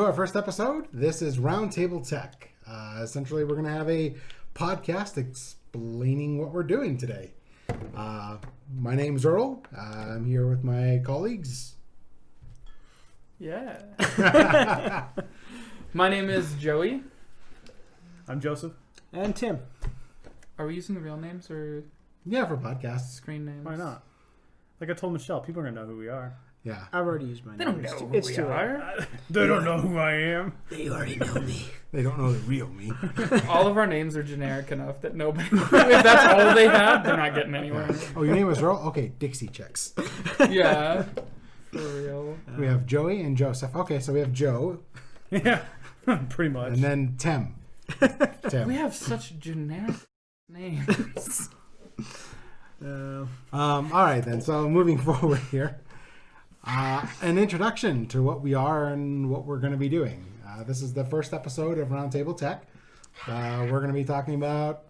to our first episode. This is Roundtable Tech. Essentially, we're going to have a podcast explaining what we're doing today. My name's Earl. I'm here with my colleagues. Yeah. My name is Joey. I'm Joseph. And Tim. Are we using real names or Yeah, for podcasts. screen names? Why not? Like I told Michelle, people are going to know who we are. Yeah. I've already used my name. They don't know who It's we too late. are. They don't know who I am. They already know me. They don't know the real me. All of our names are generic enough that nobody, if that's all they have, they're not getting anywhere. Oh, your name is Earl? Okay, Dixie checks. Yeah. For real. We have Joey and Joseph. Okay, so we have Joe. Yeah, pretty much. And then Tim. Tim. We have such generic names. All right, then. So moving forward here. An introduction to what we are and what we're going to be doing. This is the first episode of Roundtable Tech. We're going to be talking about,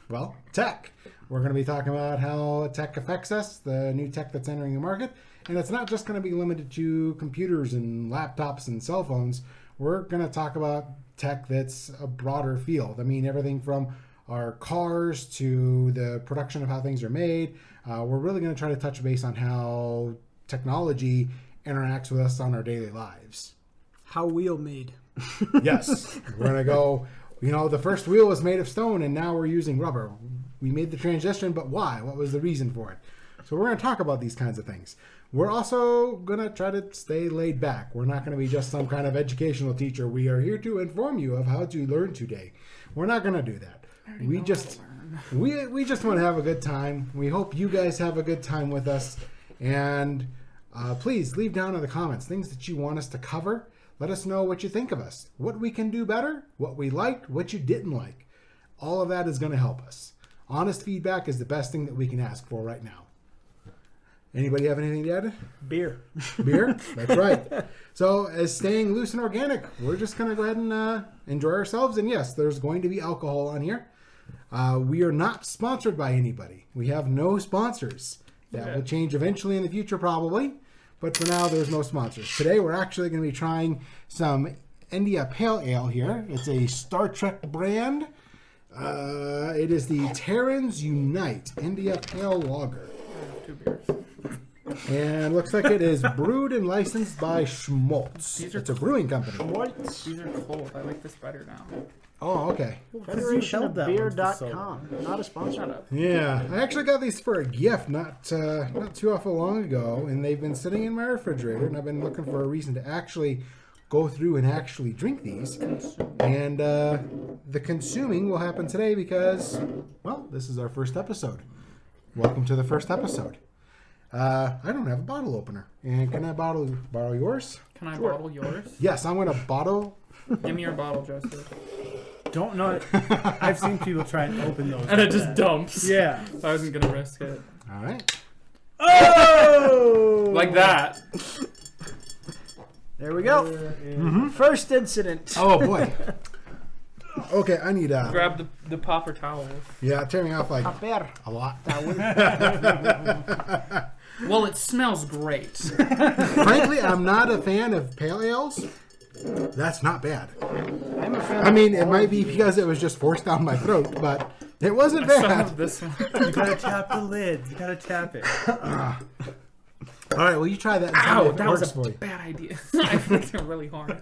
well, tech. We're going to be talking about how tech affects us, the new tech that's entering the market. And it's not just going to be limited to computers and laptops and cell phones. We're going to talk about tech that's a broader field. I mean, everything from our cars to the production of how things are made. We're really going to try to touch base on how technology interacts with us on our daily lives. How wheel made. Yes. We're going to go, the first wheel was made of stone and now we're using rubber. We made the transition, but why? What was the reason for it? So we're going to talk about these kinds of things. We're also going to try to stay laid back. We're not going to be just some kind of educational teacher. We are here to inform you of how to learn today. We're not going to do that. We just want to have a good time. We hope you guys have a good time with us. And please leave down in the comments things that you want us to cover. Let us know what you think of us, what we can do better, what we liked, what you didn't like. All of that is going to help us. Honest feedback is the best thing that we can ask for right now. Anybody have anything to add? Beer. Beer? That's right. So as staying loose and organic, we're just going to go ahead and enjoy ourselves. And yes, there's going to be alcohol on here. We are not sponsored by anybody. We have no sponsors. That will change eventually in the future probably. But for now, there's no sponsors. Today, we're actually going to be trying some India Pale Ale here. It's a Star Trek brand. It is the Terrans Unite India Pale Lager. 2 beers. And looks like it is brewed and licensed by Schmaltz. It's a brewing company. These are cold. I like this better now. Oh, okay. FederationofBeer.com. Not a sponsor. Shut up. Yeah, I actually got these for a gift not too awful long ago, and they've been sitting in my refrigerator, and I've been looking for a reason to actually go through and actually drink these. And the consuming will happen today because, well, this is our first episode. Welcome to the first episode. I don't have a bottle opener. And can I borrow yours? Can I bottle yours? Yes, I'm going to bottle. Give me your bottle, Joseph. Don't know. I've seen people try and open those. And it just dumps. Yeah. So I wasn't going to risk it. All right. Oh! Like that. There we go. First incident. Oh, boy. Okay, I need Grab the popper towel. Yeah, tearing off like Paper. a lot. Well, it smells great. Frankly, I'm not a fan of pale ales. That's not bad. I'm a fan I mean, it might be because it was just forced down my throat, but it wasn't Some of bad. this one. You gotta tap the lid. You gotta tap it. All right, well, you try that and tell Ow, me if it that was works a for you. bad idea. I flicked it really hard.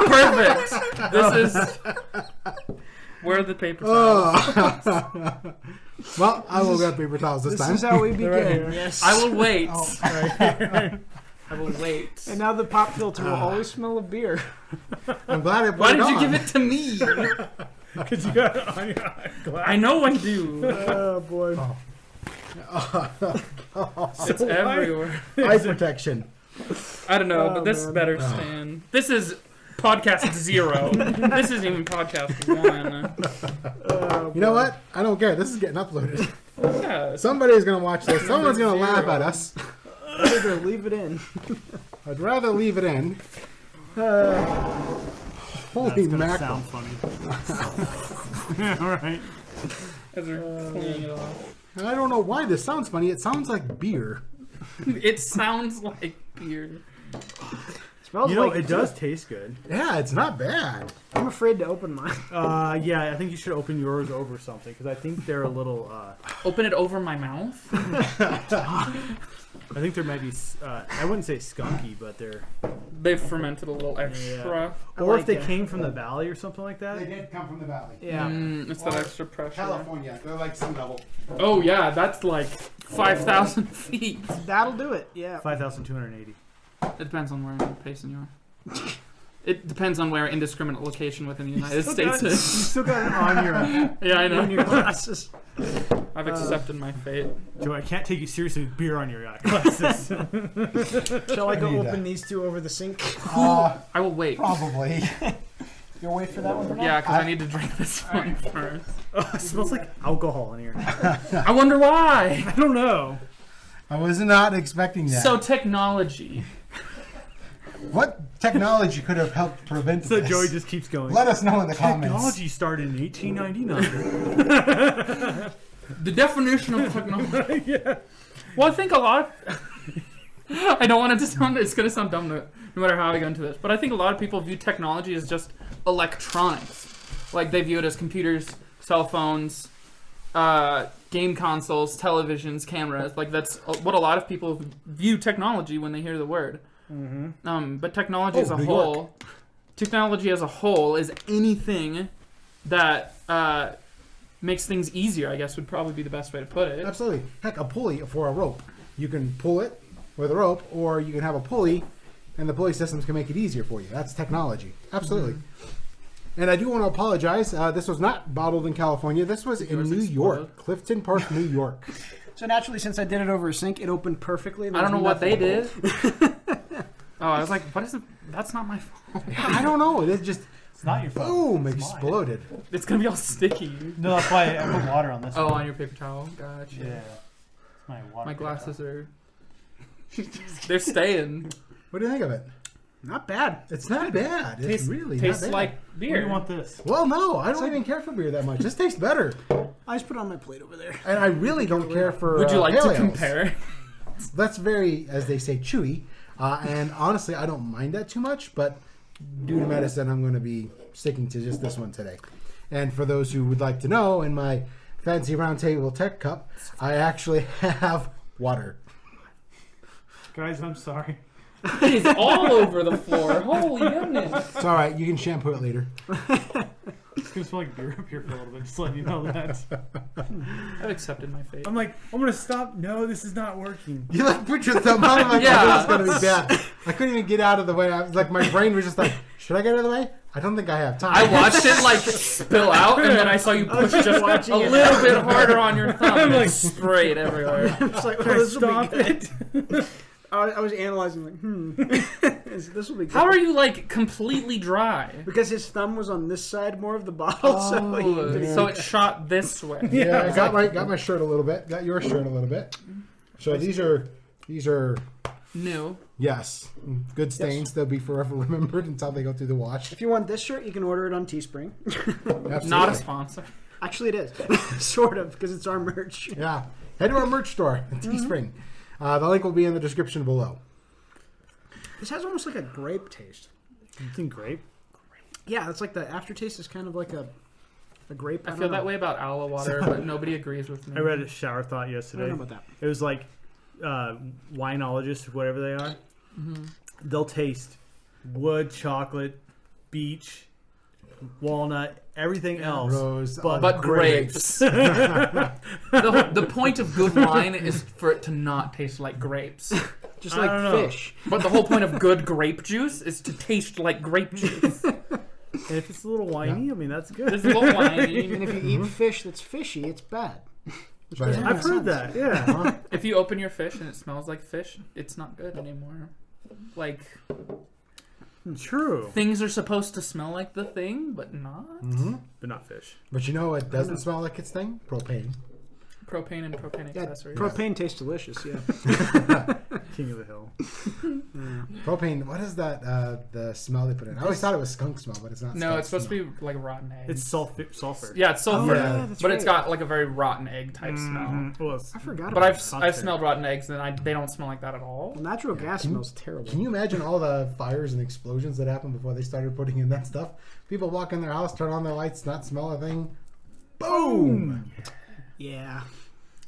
Perfect. This is where are the paper towels? Oh. Well, I will grab paper towels this This time. is how we begin. Right. Yes. I will wait. Right. I will wait. And now the pop filter will always smell of beer. I'm glad I put Why it did you on. give it to me? Because you got it on your glass. I know I do. Oh, boy. It's everywhere. Eye protection. I don't know, but Oh, this man. better stand. This is podcast 0. This isn't even podcast 1. You know what? I don't care. This is getting uploaded. Yeah. Somebody's going to watch this. Someone's going to laugh at us. Better leave it in. I'd rather leave it in. Holy That's gonna mackerel. sound funny. All right. As we're cleaning it off. I don't know why this sounds funny. It sounds like beer. It sounds like beer. Smells You know, like it does taste good. Yeah, it's not bad. I'm afraid to open mine. Yeah, I think you should open yours over something because I think they're a little. Open it over my mouth. I think there might be. I wouldn't say skunky, but they're. They've fermented a little extra. I Or if like they it. came from the valley or something like that. They did come from the valley. Yeah. It's that extra pressure. California, they're like sea level. Oh yeah, that's like 5,000 feet. That'll do it. Yeah. 5,280. It depends on where in Payson you are. It depends on where indiscriminate location within the United States You is. still got it on your. Yeah, I On your know. glasses. I've accepted my fate. Joe, I can't take you seriously with beer on your glasses. Shall I go need open that. these two over the sink? I will wait. Probably. You'll wait for that one for now? Yeah, because I need to drink this one first. Oh, it smells like alcohol in here. I wonder why. I don't know. I was not expecting that. So technology. What technology could have helped prevent So this? Joey just keeps going. Let us know in the comments. Technology started in 1899. The definition of technology. Yeah. Well, I think a lot. I don't want it to sound. It's gonna sound dumb no matter how I go into this, but I think a lot of people view technology as just electronics. Like they view it as computers, cell phones, game consoles, televisions, cameras. Like that's what a lot of people view technology when they hear the word. But technology as a New whole, technology as a whole is anything that makes things easier. I guess would probably be the best way to put it. Absolutely. Heck, a pulley for a rope. You can pull it with a rope, or you can have a pulley, and the pulley systems can make it easier for you. That's technology. Absolutely. And I do want to apologize. This was not bottled in California. This was in Yours New exploded. York, Clifton Park, New York. So naturally, since I did it over a sink, it opened perfectly. I don't know what they There's did. Oh, I was like, what is it? That's not my fault. I don't know. It just It's not your fault. boom It's mine. exploded. It's gonna be all sticky. No, that's why I put water on this Oh, one. on your paper towel. Gotcha. Yeah. It's my water. My glasses are. They're staying. What do you think of it? Not bad. It's not bad. It's Tastes, really tastes not bad. like Where beer. do you want this? Well, no, I don't even care for beer that much. This tastes better, I just put it on my plate over there. and I really don't care for. Would you like pale to ales. compare? That's very, as they say, chewy. And honestly, I don't mind that too much, but due to medicine, I'm going to be sticking to just this one today. And for those who would like to know, in my fancy round table tech cup, I actually have water. Guys, I'm sorry. It is all over the floor. Holy goodness. It's all right. You can shampoo it later. It's going to smell like beer up here for a little bit, just letting you know that. I've accepted my fate. I'm like, I'm going to stop. No, this is not working. You like put your thumb out. I'm like, Yeah. oh, this is going to be bad. I couldn't even get out of the way. I was like, my brain was just like, should I get out of the way? I don't think I have time. I watched it like spill out, and then I saw you push just a watching it. little bit harder on your thumb, and like- it sprayed everywhere. I'm just like, oh, Can I this will stop be good. it? I was analyzing, like, this will be good. How are you like completely dry? Because his thumb was on this side more of the bottle, so he Oh, so it shot this way. Yeah, I got my shirt a little bit. Got your shirt a little bit. So these are New. yes, good stains. They'll be forever remembered until they go through the wash. If you want this shirt, you can order it on Teespring. Absolutely. Not a sponsor. Actually, it is. Sort of, because it's our merch. Yeah. Head to our merch store at Teespring. The link will be in the description below. This has almost like a grape taste. You think grape? Yeah, it's like the aftertaste is kind of like a grape. I don't feel know. that way about aloe water, but nobody agrees with me. I read a shower thought I don't yesterday. know about that. It was like winologists, whatever they are. They'll taste wood, chocolate, beech, walnut, everything else. Rose, But grapes. The point of good wine is for it to not taste like grapes. Just I like don't know. fish. But the whole point of good grape juice is to taste like grape juice. And if it's a little whiny, I mean, that's good. It's a little And whiny. if you eat fish that's fishy, it's bad. Which Right. doesn't I've make heard sense. that, yeah. If you open your fish and it smells like fish, it's not good anymore. Like, True. things are supposed to smell like the thing, but not. But not fish. But you know what doesn't smell like its thing? Propane. Propane and propane Yeah, accessories. propane tastes delicious. Yeah. King of the hill. Propane. What is that? The smell they put in? I always thought it was skunk smell, but it's not. No, skunk it's supposed smell. to be like rotten egg. It's sulfur. Yeah, it's sulfur, yeah, that's but it's right. got like a very rotten egg type smell. Mhm. Well, it's- I forgot But about I've smelled rotten eggs, and they don't smell like that at all. Well, natural gas Can you- smells terrible. Can you imagine all the fires and explosions that happened before they started putting in that stuff? People walk in their house, turn on their lights, not smell a thing. Boom! Yeah.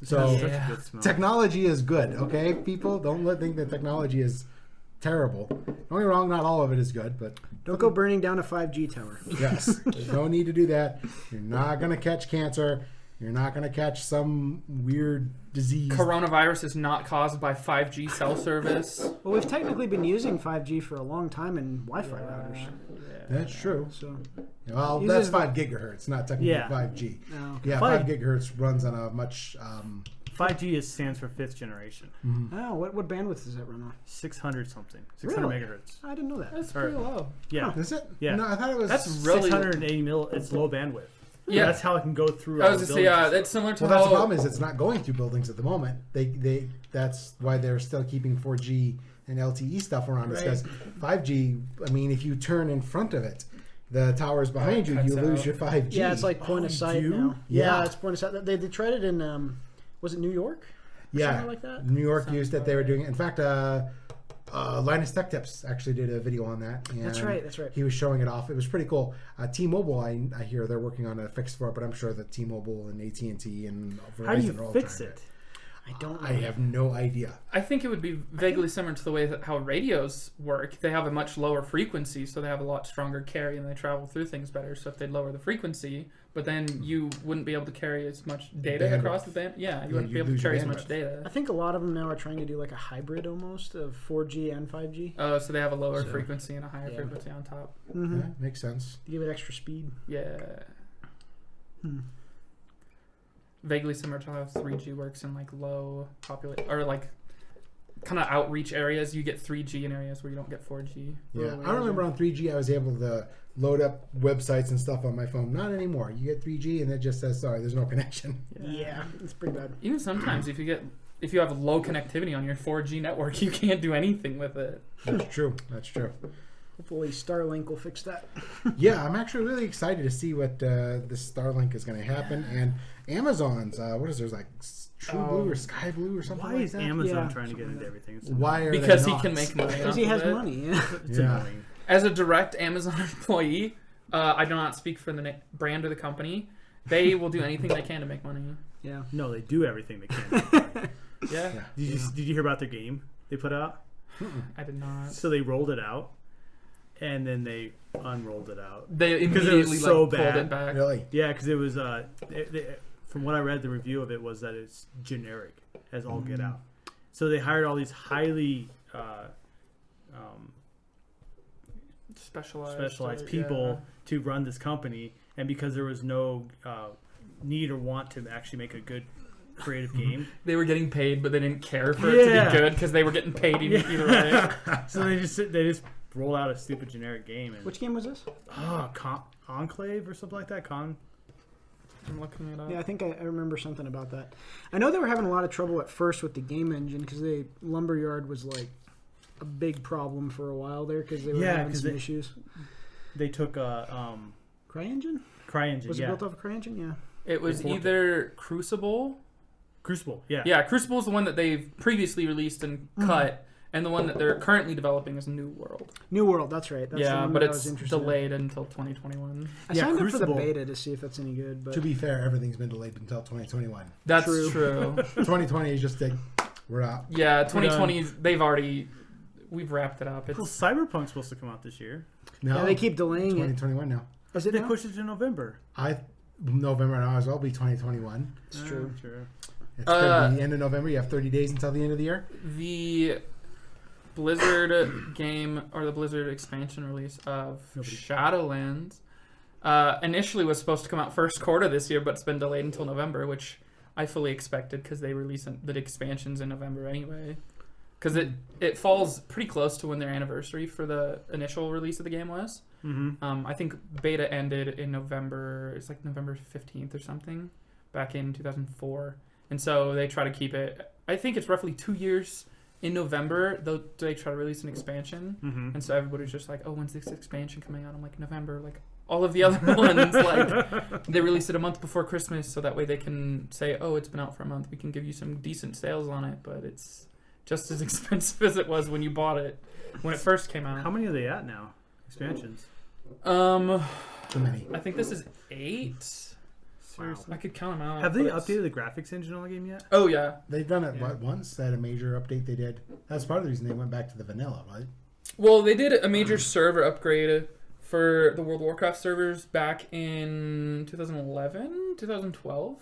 So Such a good smell. technology is good, okay? People don't think that technology is terrible. Don't get me wrong, not all of it is good, but Don't go burning down a 5G tower. yes, there's no need to do that. You're not gonna catch cancer. You're not gonna catch some weird disease. Coronavirus is not caused by 5G cell service. Well, we've technically been using 5G for a long time in Wi-Fi routers. That's true. So, Well, Uses that's the- 5 gigahertz, not technically Yeah. 5G. no. Yeah, 5 gigahertz runs on a much. 5G stands for 5th generation. Oh, what bandwidth does that run on? 600 something. 600 Really? megahertz. I didn't know that. That's pretty low. Yeah. Is it? Yeah. No, I thought it was. That's really 680 mil. It's low bandwidth. Yeah. That's how it can go through. I all was the just say, yeah, buildings. it's similar to Well, that's the how problem is it's not going through buildings at the moment. They that's why they're still keeping 4G and LTE stuff around us because 5G. I mean, if you turn in front of it, the towers behind you, cuts you lose out. your 5G. Yeah, it's like point of you sight do? now. Yeah. Yeah, it's point of sight. They tried it in, was it New York? yeah. Somewhere like that? New York used it. They were doing it. In fact, Linus Tech Tips actually did a video on that. And That's right. That's right. He was showing it off. It was pretty cool. T-Mobile, I hear they're working on a fix for it, but I'm sure that T-Mobile and AT&T and Verizon How do you are all fix trying it? I don't know. I have no idea. I think it would be vaguely similar to the way that how radios work. They have a much lower frequency, so they have a lot stronger carry and they travel through things better. So if they lower the frequency, but then you wouldn't be able to carry as much data Bandwidth. across the band. Yeah, you wouldn't be you'd able to lose your carry as much bandwidth. data. I think a lot of them now are trying to do like a hybrid almost of 4G and 5G. Oh, so they have a lower So- frequency and a higher yeah. frequency on top. Mm-hmm. Yeah, makes sense. To give it extra speed. Yeah. Vaguely similar to how 3G works in like low population or like kind of outreach areas. You get 3G in areas where you don't get 4G. Yeah, Rural I remember areas. on 3G I was able to load up websites and stuff on my phone. Not anymore. You get 3G and it just says sorry, there's no connection. Yeah, it's pretty bad. Even sometimes if you have low connectivity on your 4G network, you can't do anything with it. That's true. That's true. Hopefully Starlink will fix that. Yeah, I'm actually really excited to see what this Starlink is going to happen. And Amazon's what is there's like True Blue or Sky Blue or something Why like is that? Amazon Yeah, trying to get something into like everything? It's Why are Because they he not? can make money. Because off he of has it. money. Yeah. It's Yeah. annoying. As a direct Amazon employee, I do not speak for the brand or the company. They will do anything they can to make money. Yeah. No, they do everything they can. Yeah, Did you hear about their game they put out? I did not. So they rolled it out, and then they unrolled it out. They Because it immediately was so pulled bad. it back. Really? Yeah, because it was. From what I read, the review of it was that it's generic as all get out. So they hired all these highly specialized people to run this company, and because there was no need or want to actually make a good creative game, They were getting paid, but they didn't care for it to Yeah. be good because they were getting paid either way. so they just rolled out a stupid generic game. And Which game was this? Enclave or something like that. I'm looking it up. Yeah, I think I remember something about that. I know they were having a lot of trouble at first with the game engine because Lumberyard was like a big problem for a while there because they were Yeah, having 'cause some they- issues. They took CryEngine? CryEngine. Was it built off of CryEngine? Yeah. It was either Crucible. Crucible. Yeah. Yeah, Crucible is the one that they've previously released and cut, and the one that they're currently developing is New World. New World, that's right. That's the Yeah, one but that I it's was interested in. delayed until 2021. I Yeah, signed up for Crucible. the beta to see if that's any good. But To be fair, everything's been delayed until 2021. That's True. true. 2020 is just like we're out. Yeah, 2020. We've wrapped it up. Well, It's Cyberpunk's supposed to come out this year. No, yeah, they keep delaying it. 2021 now. Is it They now? pushed it to November. November now as well be 2021. It's true. True. It's gonna be the end of November. You have 30 days until the end of the year. the Blizzard game or the Blizzard expansion release of Shadowlands initially was supposed to come out first quarter this year, but it's been delayed until November, which I fully expected because they release the expansions in November anyway. Because it falls pretty close to when their anniversary for the initial release of the game was. Mm-hmm. I think beta ended in November. It's like November 15th or something, back in 2004. and so they try to keep it. I think it's roughly 2 years. In November, they try to release an expansion, and so everybody's just like, "Oh, when's this expansion coming out?" I'm like, "November." Like all of the other ones, like they release it a month before Christmas, so that way they can say, "Oh, it's been out for a month. We can give you some decent sales on it," but it's just as expensive as it was when you bought it when it first came out. How many are they at now? Expansions? Too many. I think this is 8. Seriously? I could count them out. Have they but it's- updated the graphics engine on the game yet? Oh yeah. They've done it once. They had a major update they did. That's part of the reason they went back to the vanilla, right? Well, they did a major server upgrade for the World of Warcraft servers back in 2011, 2012.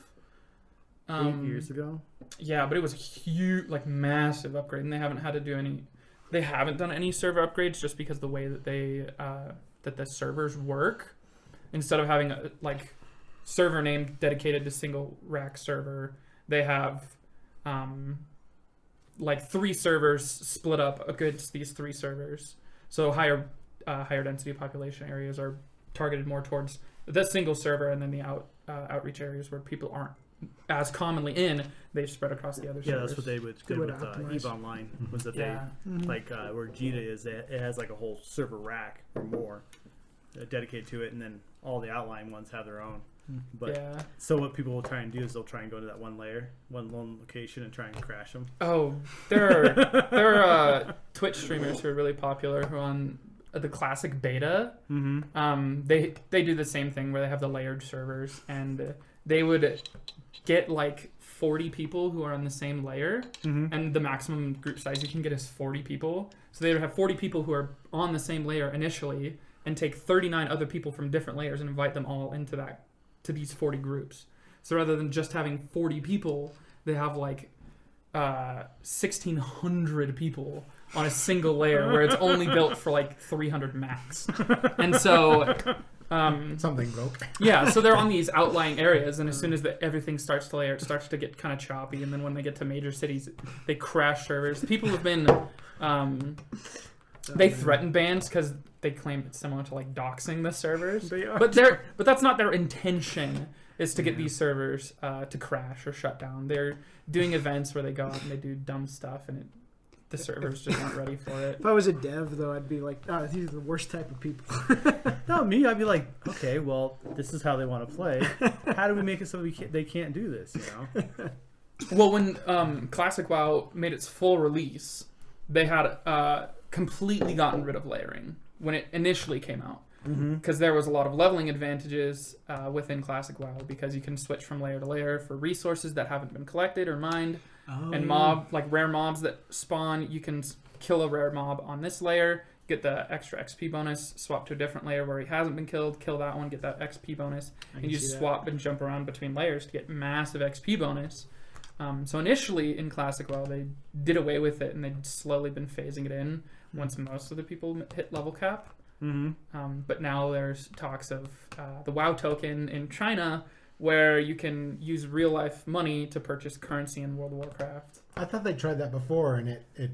8 years ago? Yeah, but it was a huge, like massive upgrade, and they haven't had to do any. They haven't done any server upgrades just because the way that they that the servers work, instead of having a server name dedicated to single rack server, they have 3 servers split up against these 3 servers. So higher density population areas are targeted more towards the single server, and then the outreach areas where people aren't as commonly in, they spread across the other servers. Yeah, that's what they did with optimize. EVE Online. Was that Yeah. they where Jita is, it has like a whole server rack or more dedicated to it, and then all the outline ones have their own. But Yeah. so what people will try and do is they'll try and go to that one layer, one location, and try and crash them. Oh, there are Twitch streamers who are really popular who are on the classic beta. They do the same thing where they have the layered servers, and they would get 40 people who are on the same layer, and the maximum group size you can get is 40 people. So they would have 40 people who are on the same layer initially, and take 39 other people from different layers and invite them all into to these 40 groups. So rather than just having 40 people, they have 1,600 people on a single layer where it's only built for 300 max. And so Something broke. yeah, so they're on these outlying areas, and as soon as everything starts to layer, it starts to get kind of choppy, and then when they get to major cities, they crash servers. People have been they threaten bans because they claim it's similar to doxing the servers. They are. But that's not their intention. Is to get these servers to crash or shut down. They're doing events where they go out and they do dumb stuff, and the servers just aren't ready for it. If I was a dev, though, I'd be like, "Oh, these are the worst type of people." No, me, I'd be like, okay, well, this is how they want to play. How do we make it so they can't do this? Well, when Classic WoW made its full release, they had completely gotten rid of layering when it initially came out. Because there was a lot of leveling advantages within Classic WoW, because you can switch from layer to layer for resources that haven't been collected or mined, and rare mobs that spawn. You can kill a rare mob on this layer, get the extra XP bonus, swap to a different layer where he hasn't been killed, kill that one, get that XP bonus, and you swap and jump around between layers to get massive XP bonus. So initially in Classic WoW, they did away with it, and they'd slowly been phasing it in once most of the people hit level cap. But now there's talks of the WoW token in China, where you can use real life money to purchase currency in World of Warcraft. I thought they tried that before, and it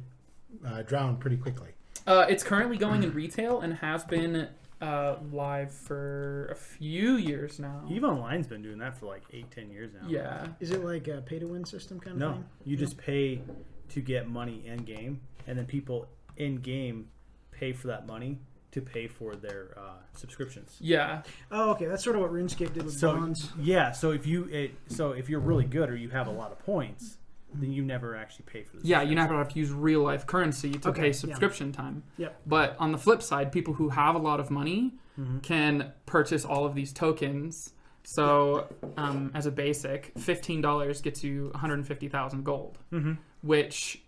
drowned pretty quickly. It's currently going in retail and has been live for a few years now. EVE Online's been doing that for 8-10 years now. Yeah. Is it like a pay-to-win system kind of No, thing? you just pay to get money in game, and then people in game pay for that money to pay for their subscriptions. Yeah. Oh, okay. That's sort of what RuneScape did with bonds. Yeah, so if you're really good or you have a lot of points, then you never actually pay for this. Yeah, you never have to use real life currency to pay subscription time. Yep. But on the flip side, people who have a lot of money can purchase all of these tokens. So as a basic, $15 gets you 150,000 gold, which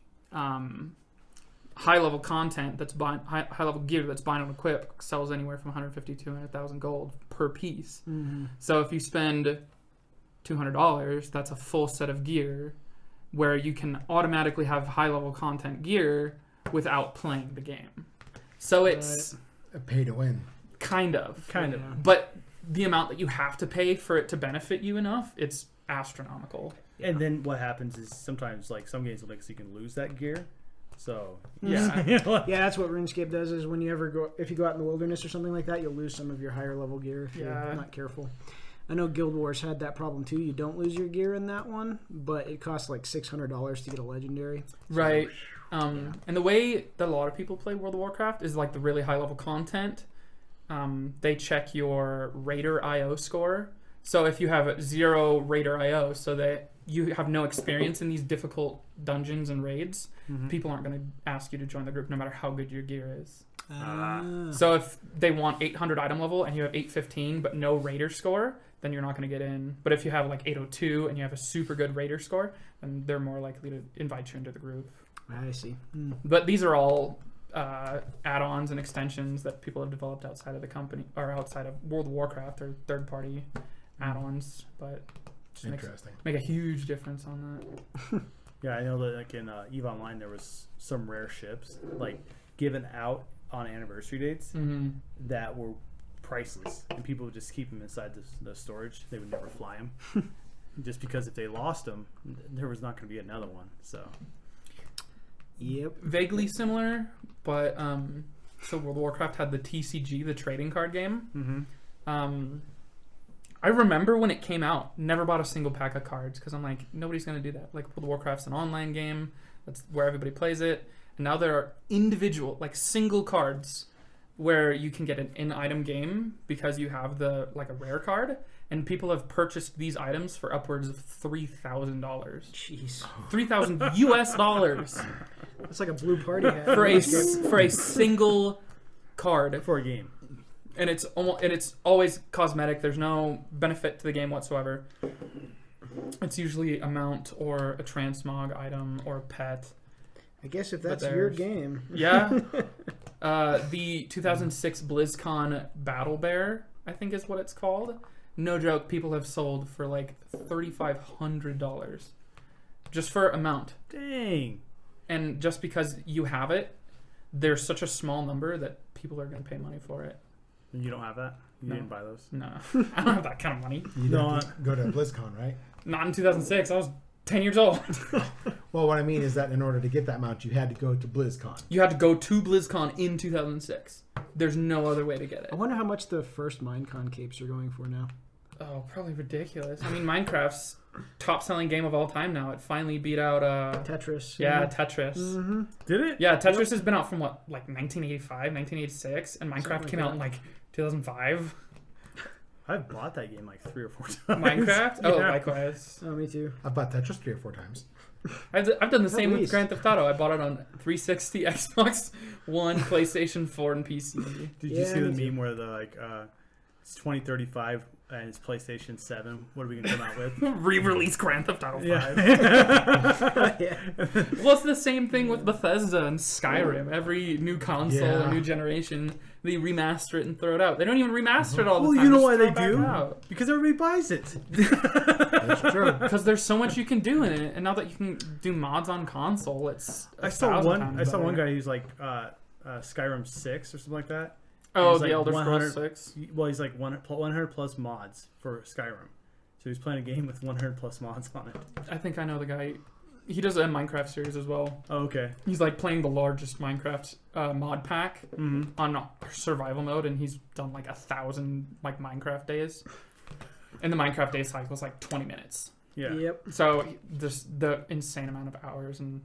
high level content that's high level gear that's bind on equip sells anywhere from 150 to 200,000 gold per piece. So if you spend $200, that's a full set of gear, where you can automatically have high level content gear without playing the game. So it's A pay to win. kind of. Yeah. But the amount that you have to pay for it to benefit you enough, it's astronomical. And then what happens is sometimes some games will make so you can lose that gear. So Yeah. Yeah, that's what RuneScape does. Is when you ever if you go out in the wilderness or something like that, you'll lose some of your higher level gear if you're not careful. I know Guild Wars had that problem too. You don't lose your gear in that one, but it costs like $600 to get a legendary. Right. And the way that a lot of people play World of Warcraft is like the really high level content. They check your Raider IO score. So if you have 0 Raider IO, so that you have no experience in these difficult dungeons and raids, people aren't going to ask you to join the group no matter how good your gear is. So if they want 800 item level and you have 815 but no Raider score, then you're not going to get in. But if you have like 802 and you have a super good Raider score, then they're more likely to invite you into the group. I see. But these are all add-ons and extensions that people have developed outside of the company or outside of World of Warcraft or third-party add-ons, but just Interesting. make a huge difference on that. Yeah, I know that like in EVE Online there was some rare ships like given out on anniversary dates that were priceless, and people would just keep them inside the storage. They would never fly them, just because if they lost them, there was not going to be another one. So, Yep. Vaguely similar, but so World of Warcraft had the TCG, the trading card game. I remember when it came out, never bought a single pack of cards because I'm like, nobody's going to do that. Like, World of Warcraft's an online game. That's where everybody plays it. And now there are individual, like single cards where you can get an in-item game because you have the like a rare card. And people have purchased these items for upwards of $3,000. Jeez. $3,000 US It's like a blue party hat. for a single card. for a game. And it's always cosmetic. There's no benefit to the game whatsoever. It's usually a mount or a transmog item or a pet. I guess if that's your game. Yeah. The 2006 BlizzCon Battle Bear, I think is what it's called. No joke, people have sold for like $3,500 just for a mount. Dang. And just because you have it, there's such a small number that people are going to pay money for it. And you don't have that? You No. didn't buy those? No, I don't have that kind of money. You No, don't go to BlizzCon, right? Not in 2006. I was 10 years old. Well, what I mean is that in order to get that mount, you had to go to BlizzCon. You had to go to BlizzCon in 2006. There's no other way to get it. I wonder how much the first Minecon capes are going for now. Oh, probably ridiculous. I mean, Minecraft's top-selling game of all time now. It finally beat out Tetris. yeah, Tetris. Mm-hmm. Did it? Yeah, Tetris has been out from what, like 1985, 1986, and Minecraft Something came like out in like 2005. I've bought that game like 3 or 4 times. Minecraft? Oh, Yeah. likewise. Oh, me too. I've bought Tetris 3 or 4 times. I've done the same with least. Grand Theft Auto. I bought it on 360, Xbox One, PlayStation 4, and PC. Did you Yeah, see the me too. meme where the like it's 2035 and it's PlayStation 7? What are we gonna come out with? Re-release Grand Theft Auto 5. Yeah. Well, it's the same thing with Bethesda and Skyrim. Every new console Yeah. and new generation, they remaster it and throw it out. They don't even remaster it all the Well, time. you know just why throw they it back do? out. Because everybody buys it. That's true. Because there's so much you can do in it, and now that you can do mods on console, it's I saw 1,000 one. times I saw one better. guy who's like Skyrim 6 or something like that. Oh, He's the like Elder 100 Scrolls 6. Well, he's like 100 plus mods for Skyrim. So he's playing a game with 100 plus mods on it. I think I know the guy. He does a Minecraft series as well. Oh, okay. He's like playing the largest Minecraft mod pack Mm-hmm. on survival mode, and he's done like 1,000 like Minecraft days. And the Minecraft day cycle is like 20 minutes. Yeah. Yep. So just the insane amount of hours and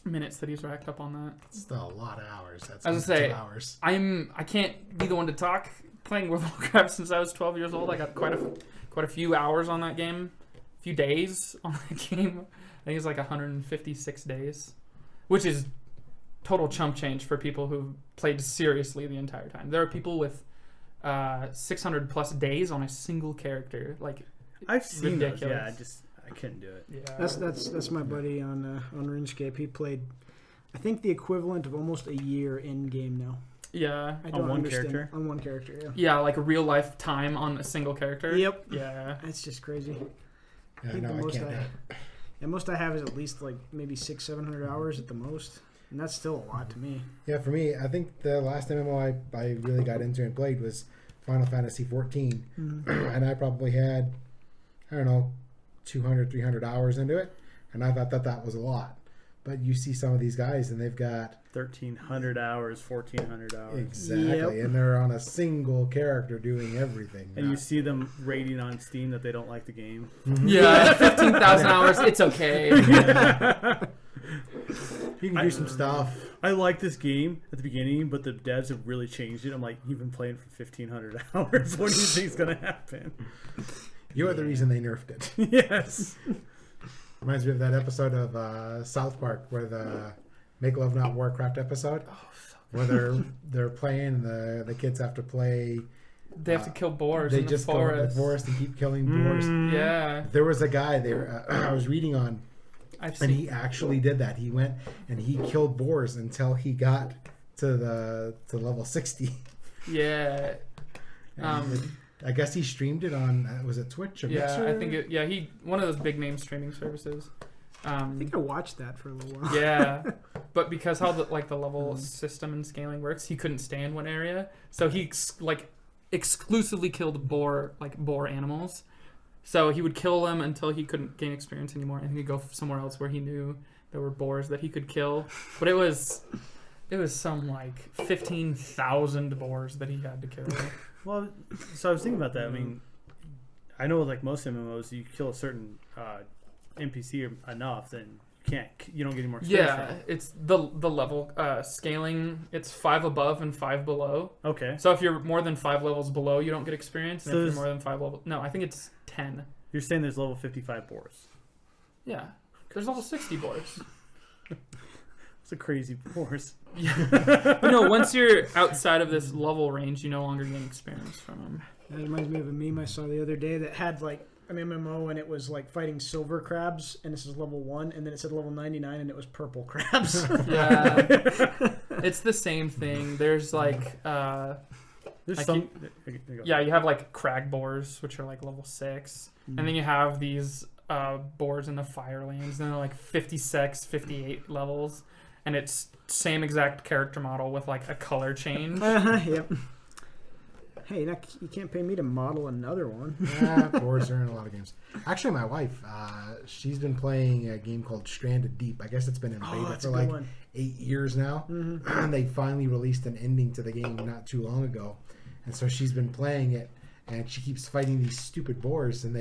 minutes that he's racked up on that. It's still a lot of hours. That's I was gonna say, 2 hours. I can't be the one to talk. Playing World of Warcraft since I was 12 years old, I got quite a few hours on that game, a few days on that game. I think it's like 156 days, which is total chump change for people who played seriously the entire time. There are people with 600 plus days on a single character. Like, I've seen those. ridiculous. Yeah, I couldn't do it. yeah, That's my buddy on RuneScape. He played, I think, the equivalent of almost a year in game now. yeah, I don't one understand. character? On one character, yeah. yeah, like a real life time on a single character. Yep. Yeah. That's just crazy. Yeah, think no, the I most can't do I- it. And most I have is at least like maybe 600-700 hours at the most, and that's still a lot to me. Yeah, for me, I think the last MMO I really got into and played was Final Fantasy 14. And I probably had, I don't know, 200, 300 hours into it. And I thought that was a lot. But you see some of these guys, and they've got 1,300 hours, 1,400 hours. exactly, Yep. and they're on a single character doing everything. And you see them rating on Steam that they don't like the game. Yeah, 15,000 hours. It's okay. You can do some stuff. I like this game at the beginning, but the devs have really changed it. I'm like, you've been playing for 1,500 hours. What do you think is going to happen? You're the reason they nerfed it. Yes. Reminds me of that episode of South Park where the Make Love Not Warcraft episode, where they're playing and the kids have to play. They have to kill boars They in the just go in the forest. forest and keep killing boars. Yeah, There was a guy I was reading on, I've and seen. he actually did that. He went and he killed boars until he got to level 60. Yeah. And I guess he streamed it on was it Twitch or Yeah, Mixer? I think he one of those big name streaming services. I think I watched that for a little while. Yeah, but because how the level system and scaling works, he couldn't stay in one area, so he exclusively killed boar animals. So he would kill them until he couldn't gain experience anymore, and he'd go somewhere else where he knew there were boars that he could kill. But it was some 15,000 boars that he had to kill. Well, so I was thinking about that. I mean, I know like most MMOs, you kill a certain NPC enough, then you don't get any more experience. Yeah, it's the level scaling. It's 5 above and 5 below. Okay. So if you're more than 5 levels below, you don't get experience. And So if you're there's- more than 5 levels, no, I think it's 10. You're saying there's level 55 boars. Yeah, there's level 60 boars. It's a crazy boars. But no, once you're outside of this level range, you no longer gain experience from them. That reminds me of a meme I saw the other day that had like an MMO and it was like fighting silver crabs, and this is level 1, and then it said level 99 and it was purple crabs. Yeah, it's the same thing. There's There's Like some. yeah, you have like crag boars, which are like level 6, and then you have these boars in the Firelands, and they're like 56, 58 levels, and it's same exact character model with like a color change. Yep. Hey, you can't pay me to model another one. Yeah, boars are in a lot of games. Actually, my wife, she's been playing a game called Stranded Deep. I guess it's been in beta that's for a good like one. 8 years now. And they finally released an ending to the game not too long ago. And so she's been playing it, and she keeps fighting these stupid boars, and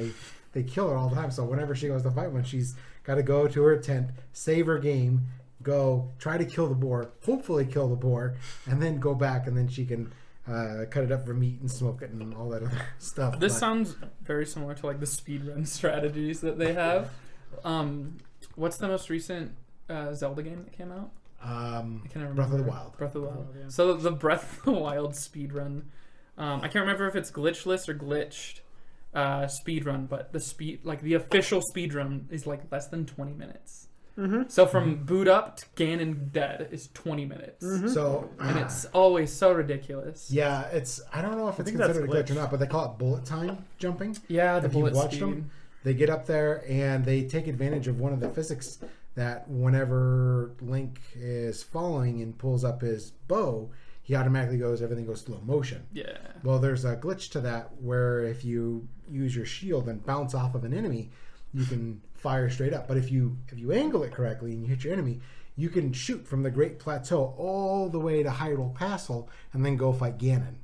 they kill her all the time. So whenever she goes to fight one, she's got to go to her tent, save her game, go try to kill the boar, hopefully kill the boar, and then go back, and then she can cut it up for meat and smoke it and all that other stuff. This But- sounds very similar to like the speedrun strategies that they have. What's the most recent Zelda game that came out? I can't remember. Breath of the Wild. Breath of the Wild. Yeah. So the Breath of the Wild speedrun. I can't remember if it's glitchless or glitched speedrun, but the official speedrun is like less than 20 minutes. So from boot up to Ganon dead is 20 minutes. So And it's always so ridiculous. yeah, I don't know if it's think that's considered a glitch or glitch. not, but they call it bullet time jumping. Yeah, the If you've bullet watched speed. them, they get up there and they take advantage of one of the physics that whenever Link is falling and pulls up his bow, he automatically everything goes slow motion. Yeah. Well, there's a glitch to that where if you use your shield and bounce off of an enemy, you can fire straight up. But if you angle it correctly and you hit your enemy, you can shoot from the Great Plateau all the way to Hyrule Castle and then go fight Ganon.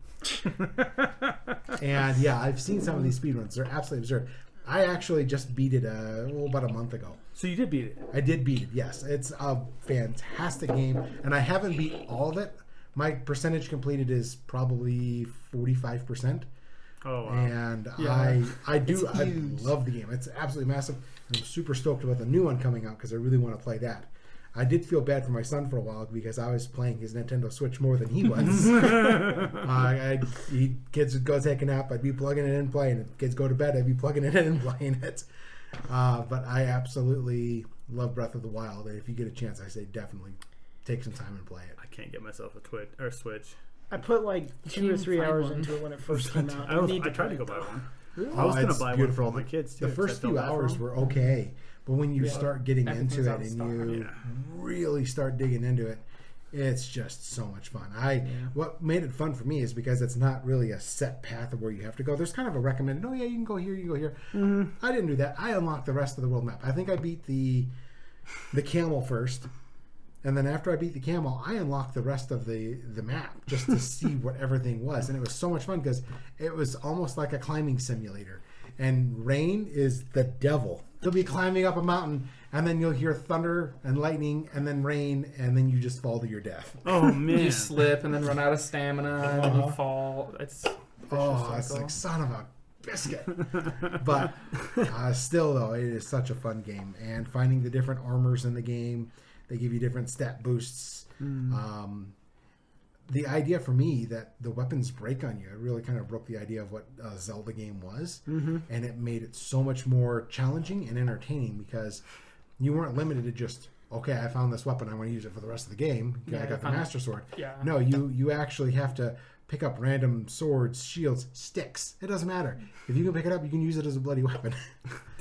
And yeah, I've seen some of these speedruns. They're absolutely absurd. I actually just beat it about a month ago. So you did beat it. I did beat it, yes. It's a fantastic game, and I haven't beat all of it. My percentage completed is probably 45%. Oh, wow. And Yeah. I huge. love the game. It's absolutely massive. I'm super stoked about the new one coming out because I really want to play that. I did feel bad for my son for a while because I was playing his Nintendo Switch more than he was. Kids would go take a nap, I'd be plugging it in, playing it. Kids go to bed, I'd be plugging it in and playing it. But I absolutely love Breath of the Wild, and if you get a chance, I say definitely take some time and play it. I can't get myself a Switch. I put like 2 or Can't 3 find hours one. into it when it first came out. I tried to go buy one. I was going to buy one for all my kids too. The first because I felt few bad for hours them. were okay, but when you Yeah. start getting Everything's into out it of and you stock. really start digging into it, it's just so much fun. What made it fun for me is because it's not really a set path of where you have to go. There's kind of a recommended, oh yeah, you can go here, you can go here. I didn't do that. I unlocked the rest of the world map. I think I beat the the camel first. And then after I beat the camel, I unlocked the rest of the map just to see what everything was. And it was so much fun because it was almost like a climbing simulator. And rain is the devil. You'll be climbing up a mountain, and then you'll hear thunder and lightning, and then rain, and then you just fall to your death. Oh, man. You slip and then run out of stamina, and then you fall. It's like son of a biscuit. But still, though, it is such a fun game. And finding the different armors in the game, they give you different stat boosts. The idea for me that the weapons break on you, it really kind of broke the idea of what a Zelda game was. And it made it so much more challenging and entertaining because you weren't limited to just, okay, I found this weapon, I want to use it for the rest of the game. I got the Master Sword. Yeah. No, you actually have to pick up random swords, shields, sticks. It doesn't matter. If you can pick it up, you can use it as a bloody weapon.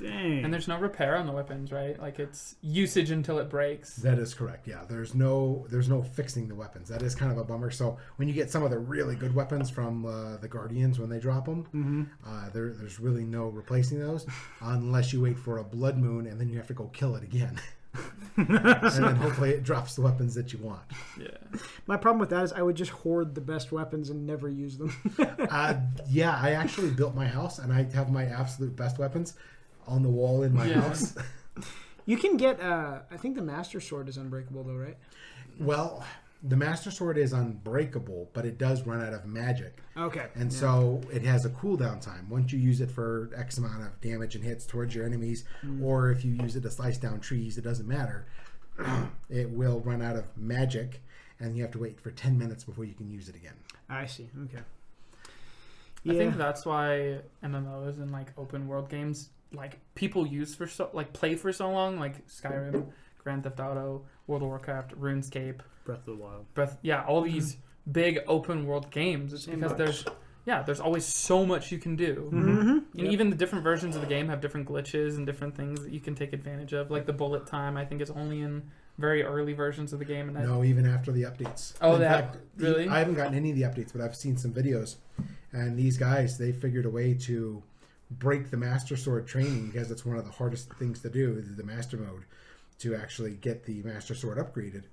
Dang. And there's no repair on the weapons, right? Like it's usage until it breaks. That is correct. Yeah, there's no fixing the weapons. That is kind of a bummer. So when you get some of the really good weapons from the Guardians when they drop them, there's really no replacing those unless you wait for a blood moon and then you have to go kill it again. And then hopefully it drops the weapons that you want. Yeah. My problem with that is I would just hoard the best weapons and never use them. Yeah, I actually built my house and I have my absolute best weapons on the wall in my house. You can get, I think the Master Sword is unbreakable though, right? Well, the Master Sword is unbreakable, but it does run out of magic. Okay. And so it has a cooldown time. Once you use it for X amount of damage and hits towards your enemies, or if you use it to slice down trees, it doesn't matter. It will run out of magic, and you have to wait for 10 minutes before you can use it again. I see. Okay. I think that's why MMOs and like open world games like people play for so long, like Skyrim, Grand Theft Auto, World of Warcraft, RuneScape, Breath of the Wild. All these big open world games. It's because there's always so much you can do. And even the different versions of the game have different glitches and different things that you can take advantage of. Like the bullet time, I think is only in very early versions of the game. And no, even after the updates. Oh, in that fact, really? I haven't gotten any of the updates, but I've seen some videos, and these guys, they figured a way to break the Master Sword training because it's one of the hardest things to do, the Master Mode, to actually get the Master Sword upgraded.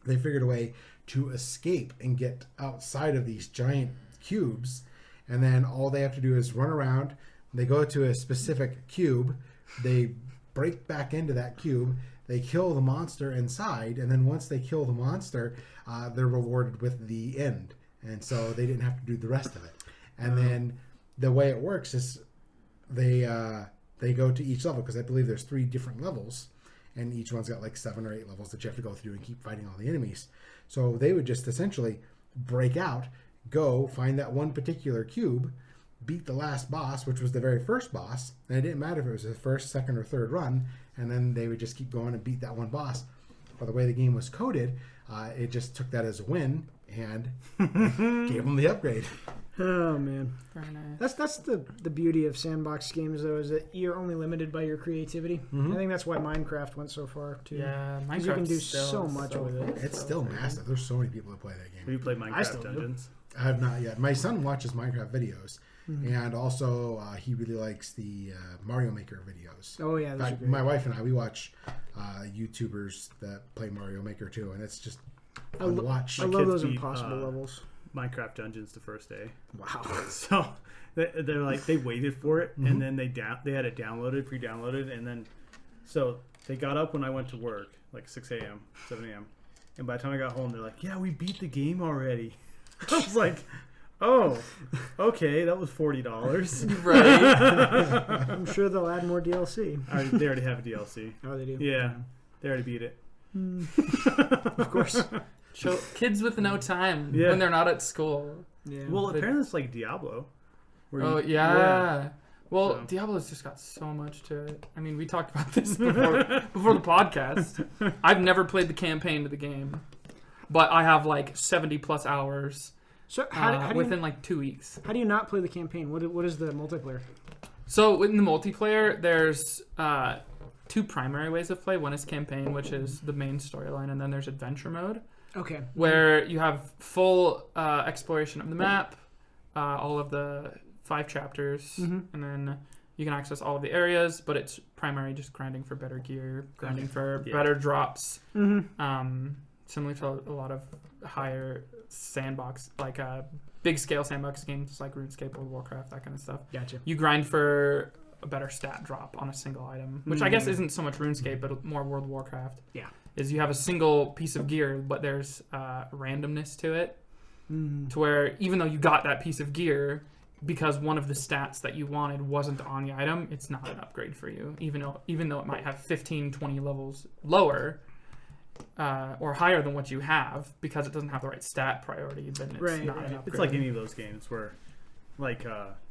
They figured a way to escape and get outside of these giant cubes, and then all they have to do is run around. They go to a specific cube, they break back into that cube, they kill the monster inside, and then once they kill the monster, they're rewarded with the end. And so they didn't have to do the rest of it. And then the way it works is they go to each level, because I believe there's 3 different levels, and each one's got like 7 or 8 levels that you have to go through and keep fighting all the enemies. So they would just essentially break out, go find that one particular cube, beat the last boss, which was the very first boss, and it didn't matter if it was the first, second, or third run, and then they would just keep going and beat that one boss. But the way the game was coded, it just took that as a win and gave them the upgrade. Oh man, Very nice. that's the beauty of sandbox games though, is that you're only limited by your creativity. I think that's why Minecraft went so far too. Yeah, Minecraft. You can do so much with it. It's still massive. There's so many people that play that Have game. you played I still Minecraft do. Dungeons? I have not yet. My son watches Minecraft videos, and also he really likes the Mario Maker videos. Oh yeah, In those are fact, great. my wife and I, we watch YouTubers that play Mario Maker too, and it's just fun to watch. I My love kids those beat, impossible levels. Minecraft Dungeons the first day. Wow. So they're like, they waited for it, and then they had it downloaded, pre-downloaded, and then so they got up when I went to work, like 6 a.m., 7 a.m., and by the time I got home, they're like, yeah, we beat the game already. I was like, oh, okay, that was $40. Right. I'm sure they'll add more DLC. They already have a DLC. Oh, they do. Yeah, they already beat it. Of course. Show kids with no time Yeah. when they're not at school. Yeah. Well, apparently it's like Diablo. where Oh you- yeah. Well, So- Diablo's just got so much to it. I mean, we talked about this before the podcast. I've never played the campaign to the game, but I have like 70 plus hours So how do within like 2 weeks. you not play the campaign? What is the multiplayer? So in the multiplayer, there's 2 primary ways of play. One is campaign, which is the main storyline, and then there's adventure mode, Okay. where you have full exploration of the map, all of the 5 chapters, and then You can access all of the areas, but it's primarily just grinding for better gear, grinding for better drops. Similar to a lot of higher sandbox, like big scale sandbox games like RuneScape, World of Warcraft, that kind of stuff. Gotcha. You grind for a better stat drop on a single item, which I guess isn't so much RuneScape, but more World of Warcraft. Yeah. Is you have a single piece of gear, but there's randomness to it, to where even though you got that piece of gear, because one of the stats that you wanted wasn't on the item, it's not an upgrade for you, even though it might have 15, 20 levels lower or higher than what you have, because it doesn't have the right stat priority, then it's not an upgrade. It's like any of those games where, like,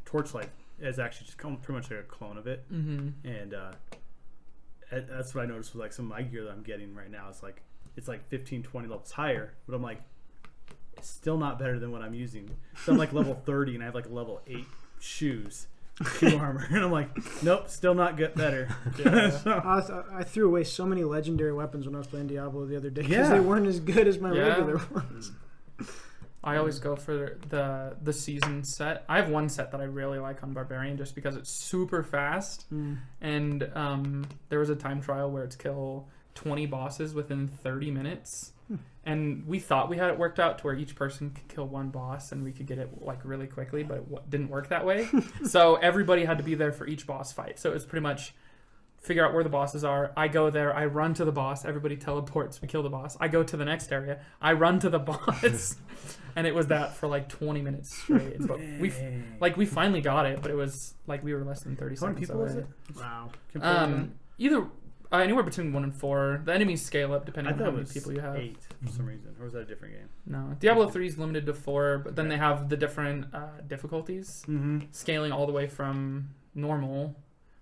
Torchlight is actually just pretty much like a clone of it. And that's what I noticed with like some of my gear that I'm getting right now. It's like 15, 20 levels higher, but I'm like, it's still not better than what I'm using. So I'm like level 30 and I have like level 8 shoe armor, and I'm like, nope, still not good better. So, I threw away so many legendary weapons when I was playing Diablo the other day because they weren't as good as my regular ones. I always go for the season set. I have one set that I really like on Barbarian just because it's super fast. And there was a time trial where it's kill 20 bosses within 30 minutes. And we thought we had it worked out to where each person could kill one boss and we could get it like really quickly, but it didn't work that way. So everybody had to be there for each boss fight. So it was pretty much figure out where the bosses are. I go there, I run to the boss, everybody teleports, we kill the boss. I go to the next area, I run to the boss. And it was that for like 20 minutes straight. But we finally got it, but it was like we were less than 30 How many seconds people away. is it? Wow. Either anywhere between 1 and 4. The enemies scale up depending on how many was people you have. 8 for some reason, or was that a different game? No, Diablo 3 is limited to 4, but then they have the different difficulties, scaling all the way from normal,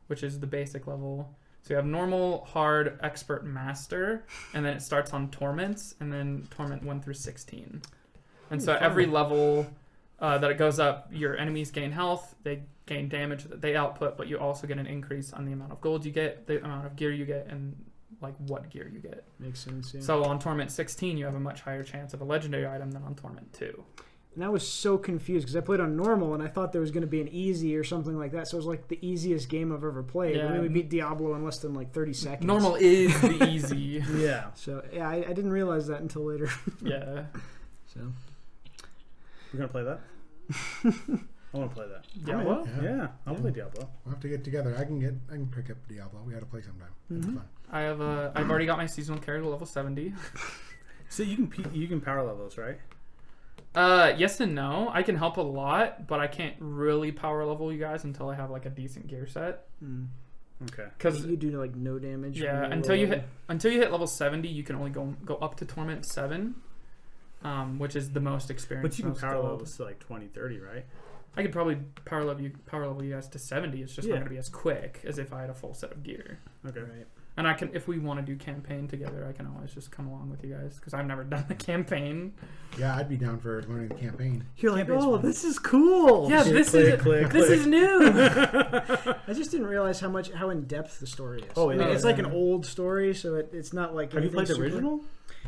which is the basic level. So you have normal, hard, expert, master, and then it starts on torments, and then torment 1 through 16. And so every level that it goes up, your enemies gain health, they gain damage that they output, but you also get an increase on the amount of gold you get, the amount of gear you get, and like what gear you get. Makes sense, yeah. So on Torment 16, you have a much higher chance of a legendary item than on Torment 2. And I was so confused because I played on normal and I thought there was going to be an easy or something like that. So it was like the easiest game I've ever played. Yeah. And then we beat Diablo in less than like 30 seconds. Normal is the easy. Yeah. So yeah, I didn't realize that until later. Yeah. So We're going to play that? I want to play that. Diablo? Yeah, I'll play Diablo. We'll have to get together. I can pick up Diablo. We got to play sometime. It's fun. I've already got my seasonal character level 70. So you can power levels, right? Yes and no. I can help a lot, but I can't really power level you guys until I have like a decent gear set. Okay. Because you do like no damage. yeah, until you hit level 70, you can only go up to Torment 7, which is the most experience. But you can power levels to like 20, 30, right? I could probably power level you guys to 70. It's just not going to be as quick as if I had a full set of gear. Okay. Right. And I can, if we want to do campaign together, I can always just come along with you guys because I've never done the campaign. Yeah, I'd be down for learning the campaign. You're like, Campaign's oh, fun. this is cool. Yeah, this is new. I just didn't realize how in depth the story is. Oh, I mean, yeah. it's like an old story, so it's not like. Have you played the super- original?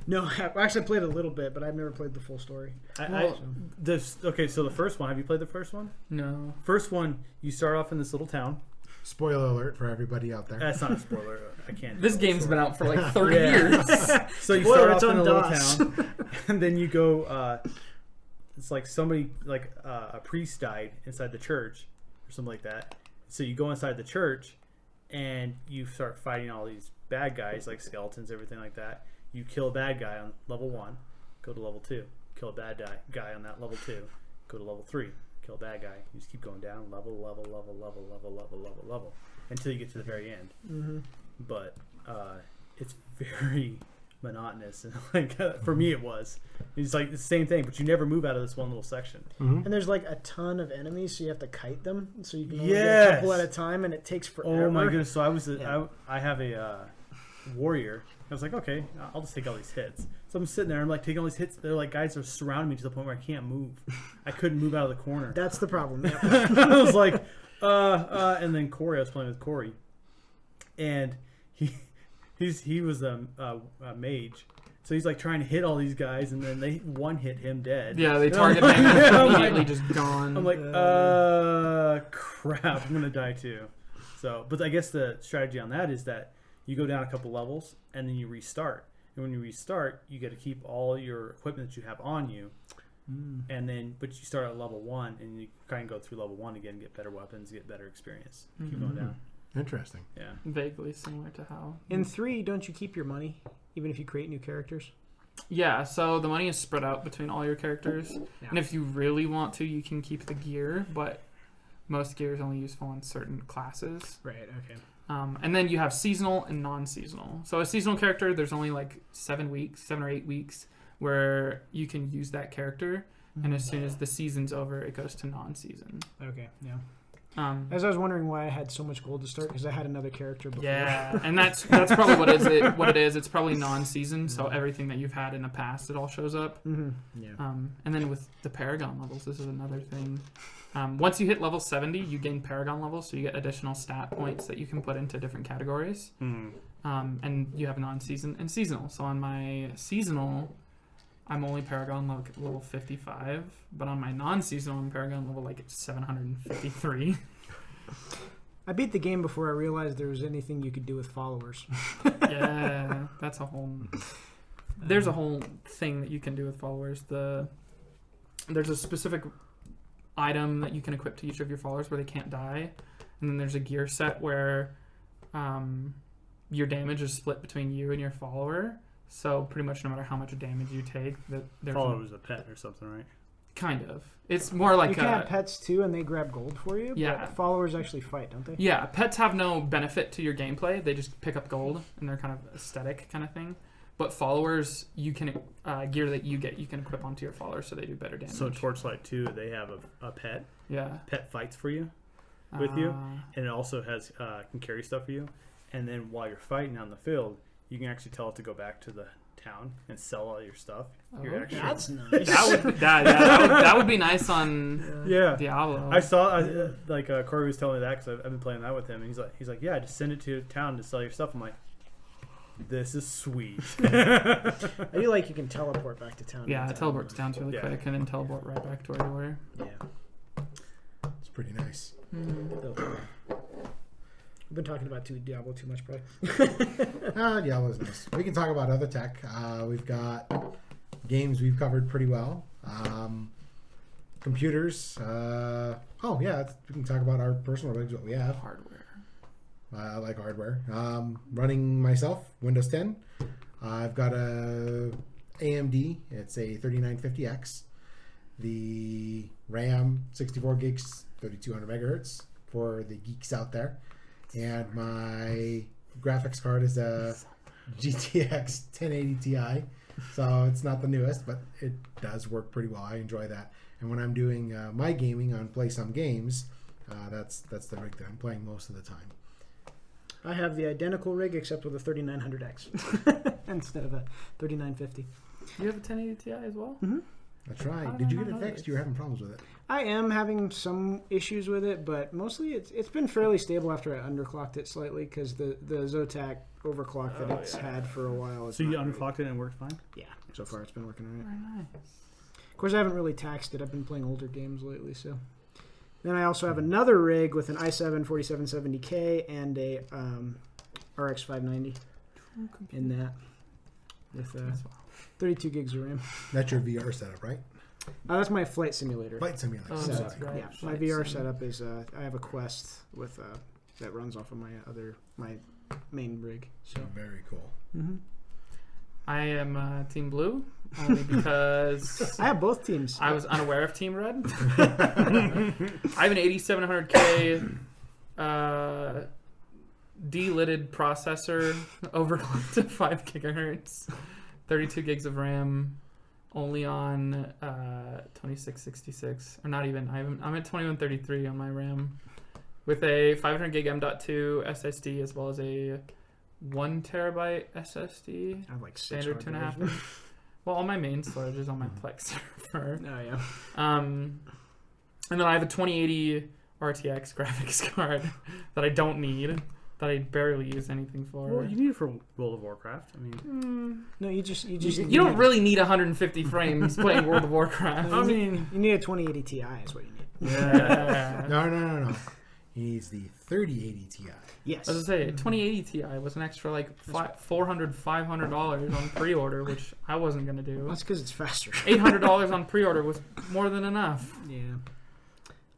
No, I actually played a little bit, but I've never played the full story. Okay, so the first one. Have you played the first one? No. First one, you start off in this little town. Spoiler alert for everybody out there. That's not a spoiler. I can't. This game's been out for like 30 years. So you Spoiler, start it's off in on a little DOS. town, and then you go. It's like somebody, like a priest died inside the church, or something like that. So you go inside the church, and you start fighting all these bad guys, like skeletons, everything like that. You kill a bad guy on level 1, go to level 2. Kill a bad guy on that level 2, go to level 3. Kill a bad guy. You just keep going down, level, until you get to the very end. Mm-hmm. But it's very monotonous, and like for me, it was. It's like the same thing, but you never move out of this one little section. And there's like a ton of enemies, so you have to kite them, so you can only get a couple at a time, and it takes forever. Oh my goodness! So Yeah. I have a warrior. I was like, okay, I'll just take all these hits. So I'm sitting there, I'm like taking all these hits. They're like guys are surrounding me to the point where I can't move. I couldn't move out of the corner. That's the problem. Yeah. I was like, and then Corey, I was playing with Corey, and he was a mage, so he's like trying to hit all these guys, and then they one hit him dead. Yeah, they target him and immediately just gone. I'm like, crap, I'm gonna die too. So, but I guess the strategy on that is that you go down a couple levels and then you restart. And when you restart, you get to keep all your equipment that you have on you. And then, but you start at level 1 and you kind of go through level 1 again, get better weapons, get better experience. Keep going down. Interesting. Yeah. Vaguely similar to how. In 3, don't you keep your money even if you create new characters? Yeah, so the money is spread out between all your characters. Yeah. And if you really want to, you can keep the gear, but most gear is only useful on certain classes. Right, okay. And then you have seasonal and non-seasonal. So a seasonal character, there's only like 7 or 8 weeks where you can use that character. And as soon as the season's over, it goes to non-season. Okay, yeah. As I was wondering why I had so much gold to start, because I had another character before. Yeah, and that's probably what it is. It's probably non-season, so everything that you've had in the past, it all shows up. Yeah. And then with the Paragon levels, this is another thing. Once you hit level 70, you gain Paragon levels, so you get additional stat points that you can put into different categories. And you have non-season and seasonal. So on my seasonal, I'm only Paragon level 55, but on my non-seasonal, I'm Paragon level like 753. I beat the game before I realized there was anything you could do with followers. Yeah, that's a whole... There's a whole thing that you can do with followers. There's a specific item that you can equip to each of your followers where they can't die. And then there's a gear set where your damage is split between you and your follower. So pretty much no matter how much damage you take, Follower was a pet or something, right? Kind of. It's more like you can have pets too, and they grab gold for you. Yeah. But followers actually fight, don't they? Yeah, pets have no benefit to your gameplay. They just pick up gold, and they're kind of aesthetic kind of thing. But followers, you can gear that you get, you can equip onto your followers so they do better damage. So Torchlight 2, they have a pet. Yeah. Pet fights for you, with you, and it also has can carry stuff for you. And then while you're fighting on the field, you can actually tell it to go back to the town and sell all your stuff. That's nice. That would be nice on Diablo. I saw Corey was telling me that because I've been playing that with him, and he's like, yeah, just send it to town to sell your stuff. I'm like, this is sweet. I do like you can teleport back to town. Yeah, it teleports down really quick and then teleport right back to where you were. Yeah, it's pretty nice. We've been talking about Diablo too much, probably. Diablo's nice. We can talk about other tech. We've got games we've covered pretty well. Computers. We can talk about our personal rigs, what we have. Hardware. I like hardware. Running myself, Windows 10. I've got a AMD. It's a 3950X. The RAM, 64 gigs, 3200 megahertz for the geeks out there. And my graphics card is a GTX 1080 Ti. So it's not the newest, but it does work pretty well. I enjoy that. And when I'm doing my gaming on Play Some Games, that's the rig that I'm playing most of the time. I have the identical rig except with a 3900X instead of a 3950. You have a 1080 Ti as well? Mm-hmm. That's right. Did you get it fixed? You were having problems with it. I am having some issues with it, but mostly it's been fairly stable after I underclocked it slightly because the Zotac overclock that it's had for a while. So you underclocked it and it worked fine? Yeah, so far it's been working all right. Very nice. Of course, I haven't really taxed it. I've been playing older games lately, so. Then I also have another rig with an i7 4770K and a RX 590 in that with 32 gigs of RAM. That's your VR setup, right? That's my flight simulator. Flight simulator. Oh, Sorry. that's right. Yeah, my VR setup is I have a Quest with that runs off of my main rig. So Very cool. Mm-hmm. I am Team Blue only because I have both teams. I was unaware of Team Red. I have an 8700K delidded processor overclocked to 5 gigahertz, 32 gigs of RAM, only on 2666, or not even. I'm at 2133 on my RAM, with a 500 gig M.2 SSD as well as a 1 terabyte SSD. I have like 6 standard hard 2.5. drives. Well, all my main storage is on my Plex server. Oh yeah. And then I have a 2080 RTX graphics card that I don't need, that I barely use anything for. Well, you need it for World of Warcraft. I mean, No, you just you don't really need 150 frames playing World of Warcraft. I mean, you need a 2080 Ti is what you need. Yeah. No. He needs the 3080 Ti. Yes. I was gonna say 2080 Ti was an extra like $500 on pre-order, which I wasn't gonna do. That's because it's faster. $800 on pre-order was more than enough. Yeah.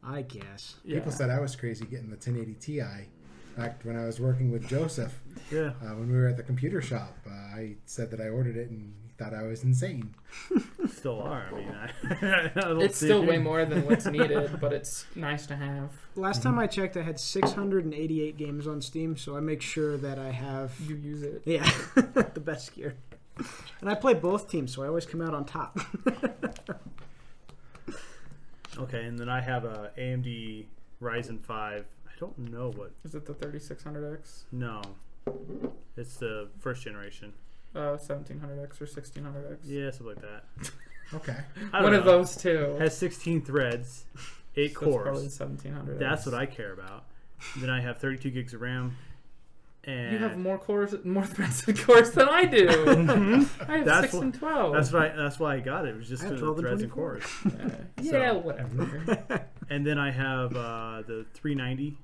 I guess. Yeah. People said I was crazy getting the 1080 Ti. Back when I was working with Joseph, Yeah. when we were at the computer shop, I said that I ordered it and he thought I was insane. Still are. I mean, I don't It's see still it. way more than what's needed, but it's nice to have. Last time I checked, I had 688 games on Steam, so I make sure that I have You use it. yeah the best gear. And I play both teams, so I always come out on top. Okay, and then I have a AMD Ryzen 5. I don't know what. Is it the 3600X, No, it's the first generation. 1700X, or 1600X? Yeah, something like that. Okay. I don't One know. of those two. Has 16 threads, 8 So it's probably cores. 1700X. That's what I care about. Then I have 32 gigs of RAM. And You have more threads and cores than I do. I have That's 6 and 12. That's why I got it. It was just I have for the 12 and threads and 24. cores. Yeah, So- whatever. And then I have the 390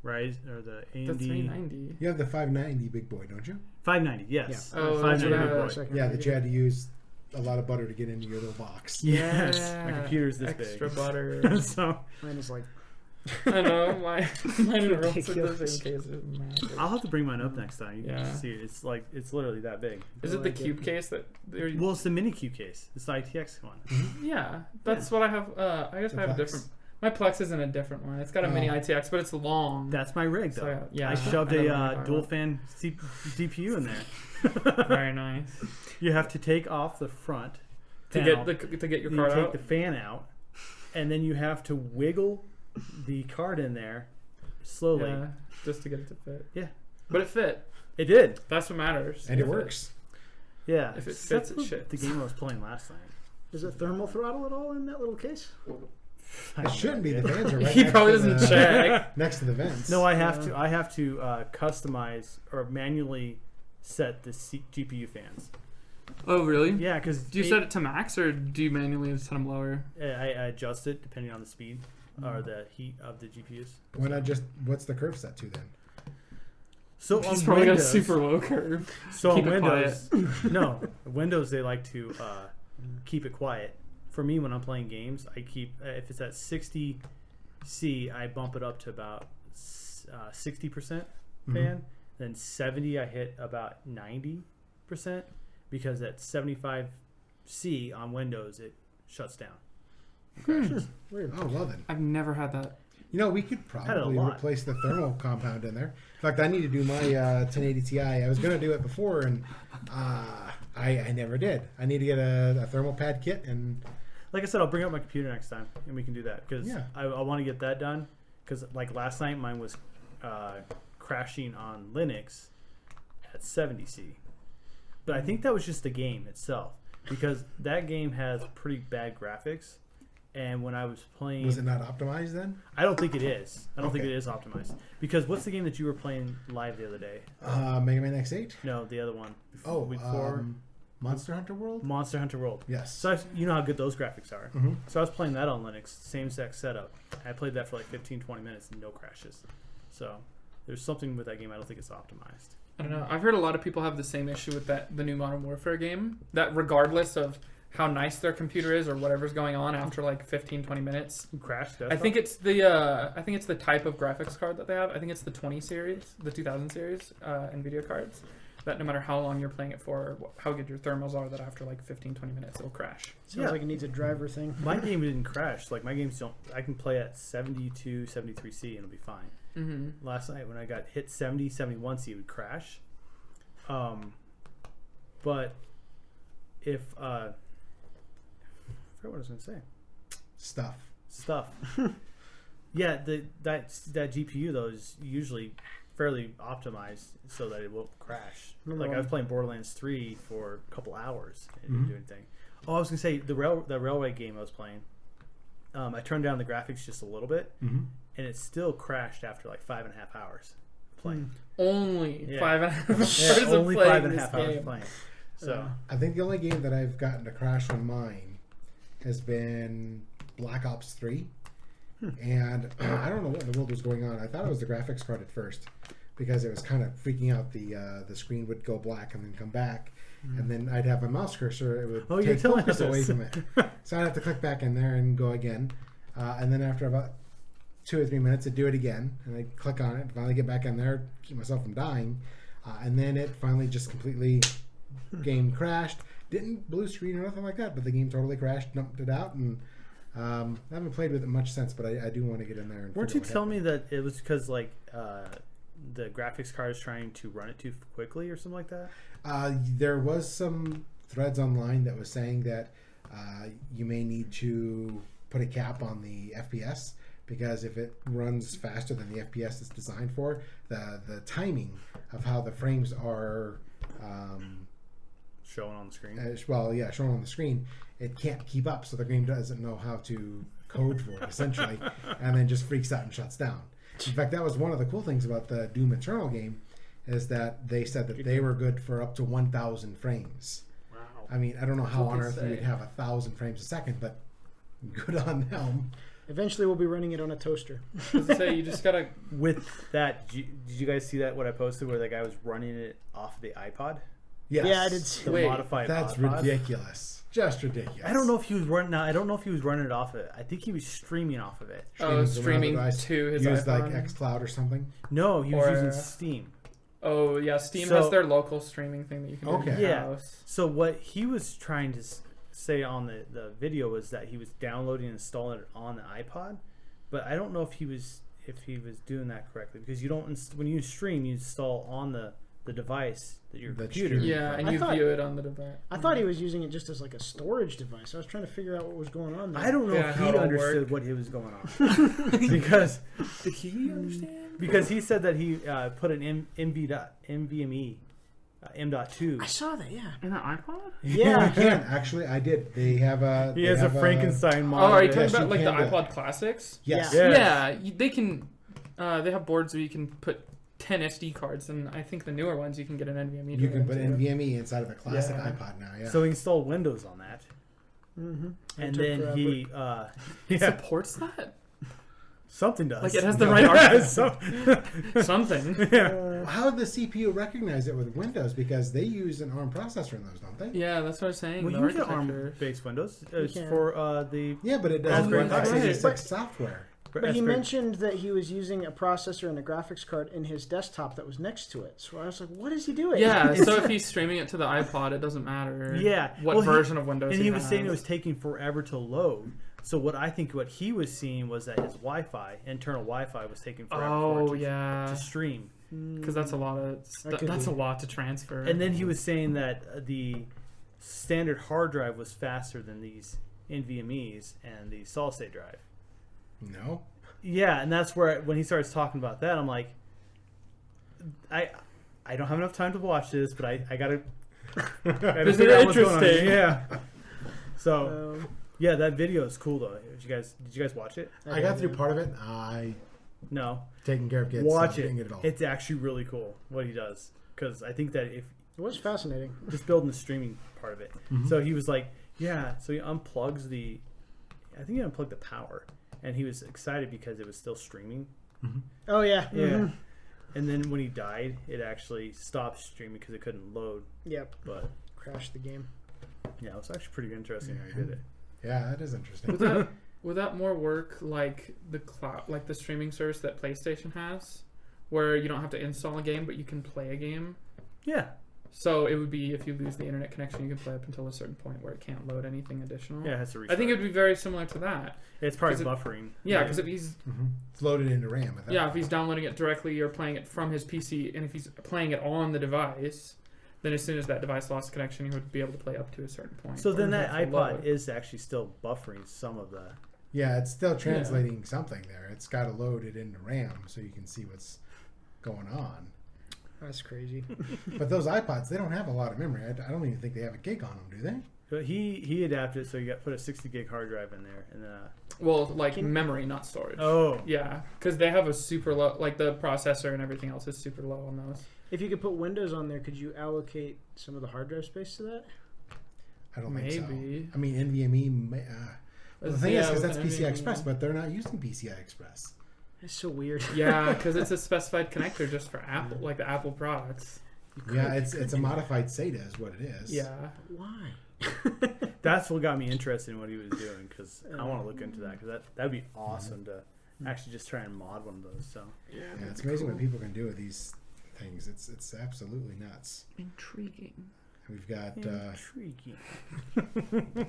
Rise or the The AMD 390. You have the 590 big boy, don't you? 590. Yes. Yeah. Oh, 590 yeah. big boy. Second Yeah, one. that you had to use a lot of butter to get into your little box. Yes. Yeah, My computer's this extra big. butter. So Mine is like I know mine rolls in the Ridiculous. same case. It's massive. I'll have to bring mine up next time. You Yeah. can see it. It's literally that big. Is it the like it. cube case that? Well, it's the mini Q case. It's the ITX one. Yeah, that's what I have. I guess The I have a Plex. different. My Plex is in a different one. It's got a mini Oh. ITX, but it's long. That's my rig, though. So, yeah, I shoved I know what you're a talking dual about. fan DPU in there. Very nice. You have to take off the front To panel, get your you card take out. the fan out, and then you have to wiggle the card in there slowly. Yeah, just to get it to fit. Yeah. But it fit. It did. That's what matters. And it If works. Yeah. If it Except fits, it for shits. the game I was playing last night. is it thermal throttle at all in that little case? It shouldn't be. The fans are right He next probably to doesn't the, check. next to the vents. No, I have to. I have to customize or manually set the GPU fans. Oh, really? Yeah, because Do you set it to max, or do you manually set them lower? I adjust it depending on the speed or the heat of the GPUs. Why not just, what's the curve set to then? So He's on probably got a Windows, super low curve. so keep on it Windows, no, Windows they like to keep it quiet. For me, when I'm playing games, I keep if it's at 60 C, I bump it up to about 60% fan. Then 70, I hit about 90%, because at 75 C on Windows, it shuts down. Weird. Oh, well then. I've never had that. You know, we could Had it a probably lot. replace the thermal compound in there. In fact, I need to do my 1080 Ti. I was going to do it before, and I never did. I need to get a thermal pad kit, and Like I said, I'll bring up my computer next time, and we can do that, because Yeah. I want to get that done. Because like last night, mine was crashing on Linux at 70 C, but I think that was just the game itself, because that game has pretty bad graphics. And when I was playing, was it not optimized then? I don't think it is. I don't think Okay. it is optimized. Because what's the game that you were playing live the other day? Mega Man X8? No, the other one. Oh, week 4, Monster Hunter World? Monster Hunter World. Yes. So you know how good those graphics are. Mhm. So I was playing that on Linux, same exact setup. I played that for like 15-20 minutes and no crashes. So there's something with that game I don't think it's optimized. I don't know. I've heard a lot of people have the same issue with the new Modern Warfare game. That regardless of how nice their computer is or whatever's going on after like 15-20 minutes, Crashed. I think it's the type of graphics card that they have. I think it's the 20 series, the 2000 series NVIDIA cards. That no matter how long you're playing it for, or how good your thermals are, that after like 15-20 minutes it'll crash. Sounds Yeah. like it needs a driver thing. My game didn't crash. Like my games don't. I can play at 72, 73 C and it'll be fine. Mm-hmm. Last night when I got hit 70, 71 C, it would crash. But if I forgot what I was going to say. Stuff. Yeah, that GPU though is usually fairly optimized so that it won't crash. Like I was playing Borderlands 3 for a couple hours and didn't do anything. Oh, I was gonna say the railway game I was playing. I turned down the graphics just a little bit, and it still crashed after like 5.5 hours playing. Only Yeah. 5.5 hours Yeah, of only playing 5.5 this hours game. playing. So I think the only game that I've gotten to crash on mine has been Black Ops 3. And I don't know what in the world was going on. I thought it was the graphics card at first because it was kind of freaking out. The screen would go black and then come back. And then I'd have a mouse cursor. It would take focus away from it. So I'd have to click back in there and go again. And then after about 2 or 3 minutes, I'd do it again. And I'd click on it, finally get back in there, keep myself from dying. And then it finally just completely, game crashed. Didn't blue screen or nothing like that, but the game totally crashed, dumped it out. And I haven't played with it much since, but I do want to get in there. And weren't you telling me that it was because the graphics card is trying to run it too quickly or something like that? There was some threads online that was saying that you may need to put a cap on the FPS because if it runs faster than the FPS it's designed for, the timing of how the frames are showing on the screen. Showing on the screen, it can't keep up, so the game doesn't know how to code for it essentially, and then just freaks out and shuts down. In fact, that was one of the cool things about the Doom Eternal game, is that they said that they were good for up to 1,000 frames. Wow. I mean, I don't know how on earth you would have 1,000 frames a second, but good on them. Eventually, we'll be running it on a toaster. Say you just gotta. With that, did you guys see that? What I posted, where the guy was running it off the iPod? Yes. Yeah, I did see The Wait, modified That's iPod? ridiculous. Just ridiculous. I don't know if he was running. I don't know if he was running it off of it. I think he was streaming off of it. Streaming from another to his Used like iPhone. xCloud or something. No, he was Or- using Steam. Oh yeah, Steam So- has their local streaming thing that you can do Okay. in your Yeah. house. So what he was trying to say on the video was that he was downloading and installing it on the iPod, but I don't know if he was doing that correctly, because you don't when you stream, you install on the device that your The computer. streaming Yeah, and I you thought- view it on the device. I thought he was using it just as like a storage device. I was trying to figure out what was going on there. I don't know Yeah, if how he it'll understood work. what he was going on because Did he understand? because he said that he put an NVMe M.2. I saw that, yeah. In an iPod? Yeah. You can actually. I did. They have a. He they has a have Frankenstein Oh, model. are you of talking it. Yes, about you like the can do it. iPod Classics? Yes. Yeah. Yeah, they can. They have boards where you can put 10 SD cards, and I think the newer ones you can get an NVMe. You can drive put too. NVMe inside of a classic Yeah. iPod now. Yeah. So he installed Windows on that, Mm-hmm. and then he It supports that. something does. Like it has the right architecture. So- Something. How did the CPU recognize it with Windows? Because they use an ARM processor in those, don't they? Yeah, that's what I was saying. well, the you can get architecture. ARM-based Windows. It's can. for the. Yeah, but it doesn't Raspberry run Pi. x86 But- software. But he mentioned that he was using a processor and a graphics card in his desktop that was next to it. So I was like, what is he doing? Yeah, so if he's streaming it to the iPod, it doesn't matter. Yeah. What Well, version of Windows? And he was has. saying it was taking forever to load. So what he was seeing was that his Wi-Fi, internal Wi-Fi, was taking forever Oh for it yeah, to stream. because that's a lot of That could that's be. a lot to transfer. And then he was saying that the standard hard drive was faster than these NVMe's and the solid state drive. No. Yeah, and that's where when he starts talking about that, I'm like, I don't have enough time to watch this, but I gotta. This is figure out what's going on. interesting. Yeah. So Um, yeah, that video is cool though. Did you guys watch it? I got through part of it. I No. taking care of kids. Watch so I it. didn't get it all. It's actually really cool what he does, because I think that if it was fascinating. just building the streaming part of it. Mhm. So he was like, yeah. So he unplugs I think he unplugged the power, and he was excited because it was still streaming. Oh, yeah. Yeah. Mhm. And then when he died, it actually stopped streaming because it couldn't load. Yep. But Crashed the game. yeah, it was actually pretty interesting how he did it. Yeah, that is interesting. would that more work like the cloud, like the streaming service that PlayStation has, where you don't have to install a game but you can play a game? Yeah. So it would be if you lose the internet connection, you can play up until a certain point where it can't load anything additional. Yeah, it has to I restart. think it would be very similar to that. It's probably 'cause it- buffering. Yeah, because if he's It's loaded into RAM. At that if point. he's downloading it directly or playing it from his PC, and if he's playing it on the device, then as soon as that device lost connection, he would be able to play up to a certain point. So then Or that have to iPod load. is actually still buffering some of the. Yeah, it's still translating something there. It's got to load it into RAM so you can see what's going on. That's crazy. But those iPods, they don't have a lot of memory. I don't even think they have a gig on them, do they? But he adapted, so you got put a 60 gig hard drive in there, and then. Well, like memory, not storage. Oh. Yeah, because they have a super low, like the processor and everything else is super low on those. If you could put Windows on there, could you allocate some of the hard drive space to that? I don't think so. Maybe. I mean, NVMe. The thing is, because with that's an PCI NVMe. Express, but they're not using PCI Express. It's so weird. Yeah, because it's a specified connector just for Apple, like the Apple products. Yeah, it's a modified SATA is what it is. Yeah. Why? That's what got me interested in what he was doing because I want to look into that because that'd be awesome to actually just try and mod one of those. So Yeah, it's amazing what people can do with these things. It's absolutely nuts. Intriguing. We've got. intriguing.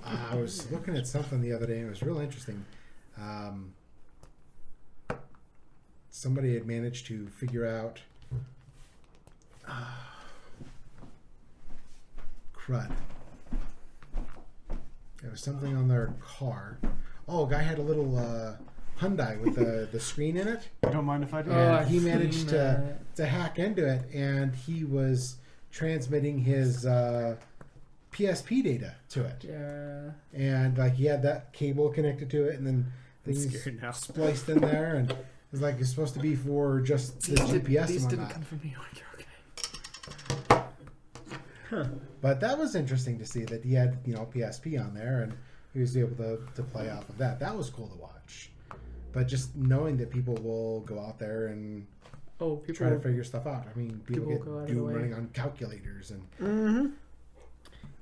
I was looking at something the other day and it was real interesting. Somebody had managed to figure out. Crud. There was something on their car. Oh, a guy had a little Hyundai with the screen in it. You don't mind if I do? And he managed to hack into it, and he was transmitting his PSP data to it. Yeah. And like he had that cable connected to it, and then I'm things scared now. spliced in there, and it was like it's supposed to be for just the GPS These and didn't whatnot. come from New York. You're okay. But that was interesting to see that he had PSP on there, and he was able to play off of that. That was cool to watch. But just knowing that people will go out there and try to figure stuff out. I mean, people People go out get of the Doom way. running on calculators, and Mm-hmm.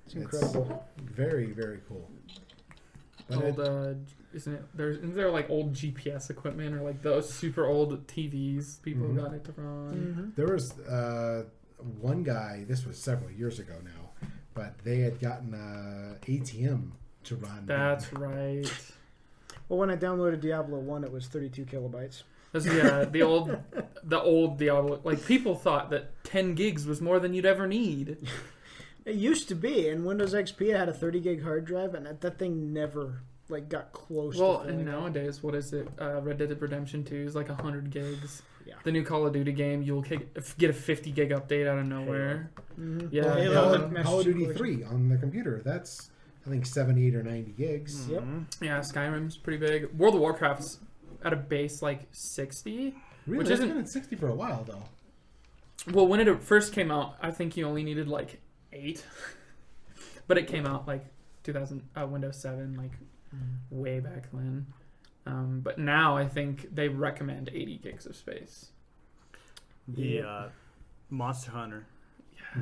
It's incredible. very, very cool. But Old, isn't there like old GPS equipment or like those super old TVs people Mhm. got it to run? there was one guy, this was several years ago now, but they had gotten ATM to run. That's right. Well, when I downloaded Diablo 1, it was 32 kilobytes. The old Diablo. Like people thought that 10 gigs was more than you'd ever need. It used to be. In Windows XP, I had a 30 gig hard drive, and that thing never got close Well, to and filling up. nowadays, what is it? Red Dead Redemption 2 is like 100 gigs. Yeah. The new Call of Duty game, you'll get a 50 gig update out of nowhere. Mm-hmm. Yeah. Halo, Call of Duty 3 on the computer. That's I think 78 or 90 gigs. Yep. Yeah, Skyrim's pretty big. World of Warcraft's at a base like 60. Really, Which it's isn't- been at 60 for a while though. Well, when it first came out, I think you only needed like 8. But it came out like 2000 Windows 7 like way back then. But now I think they recommend 80 gigs of space. The Monster Hunter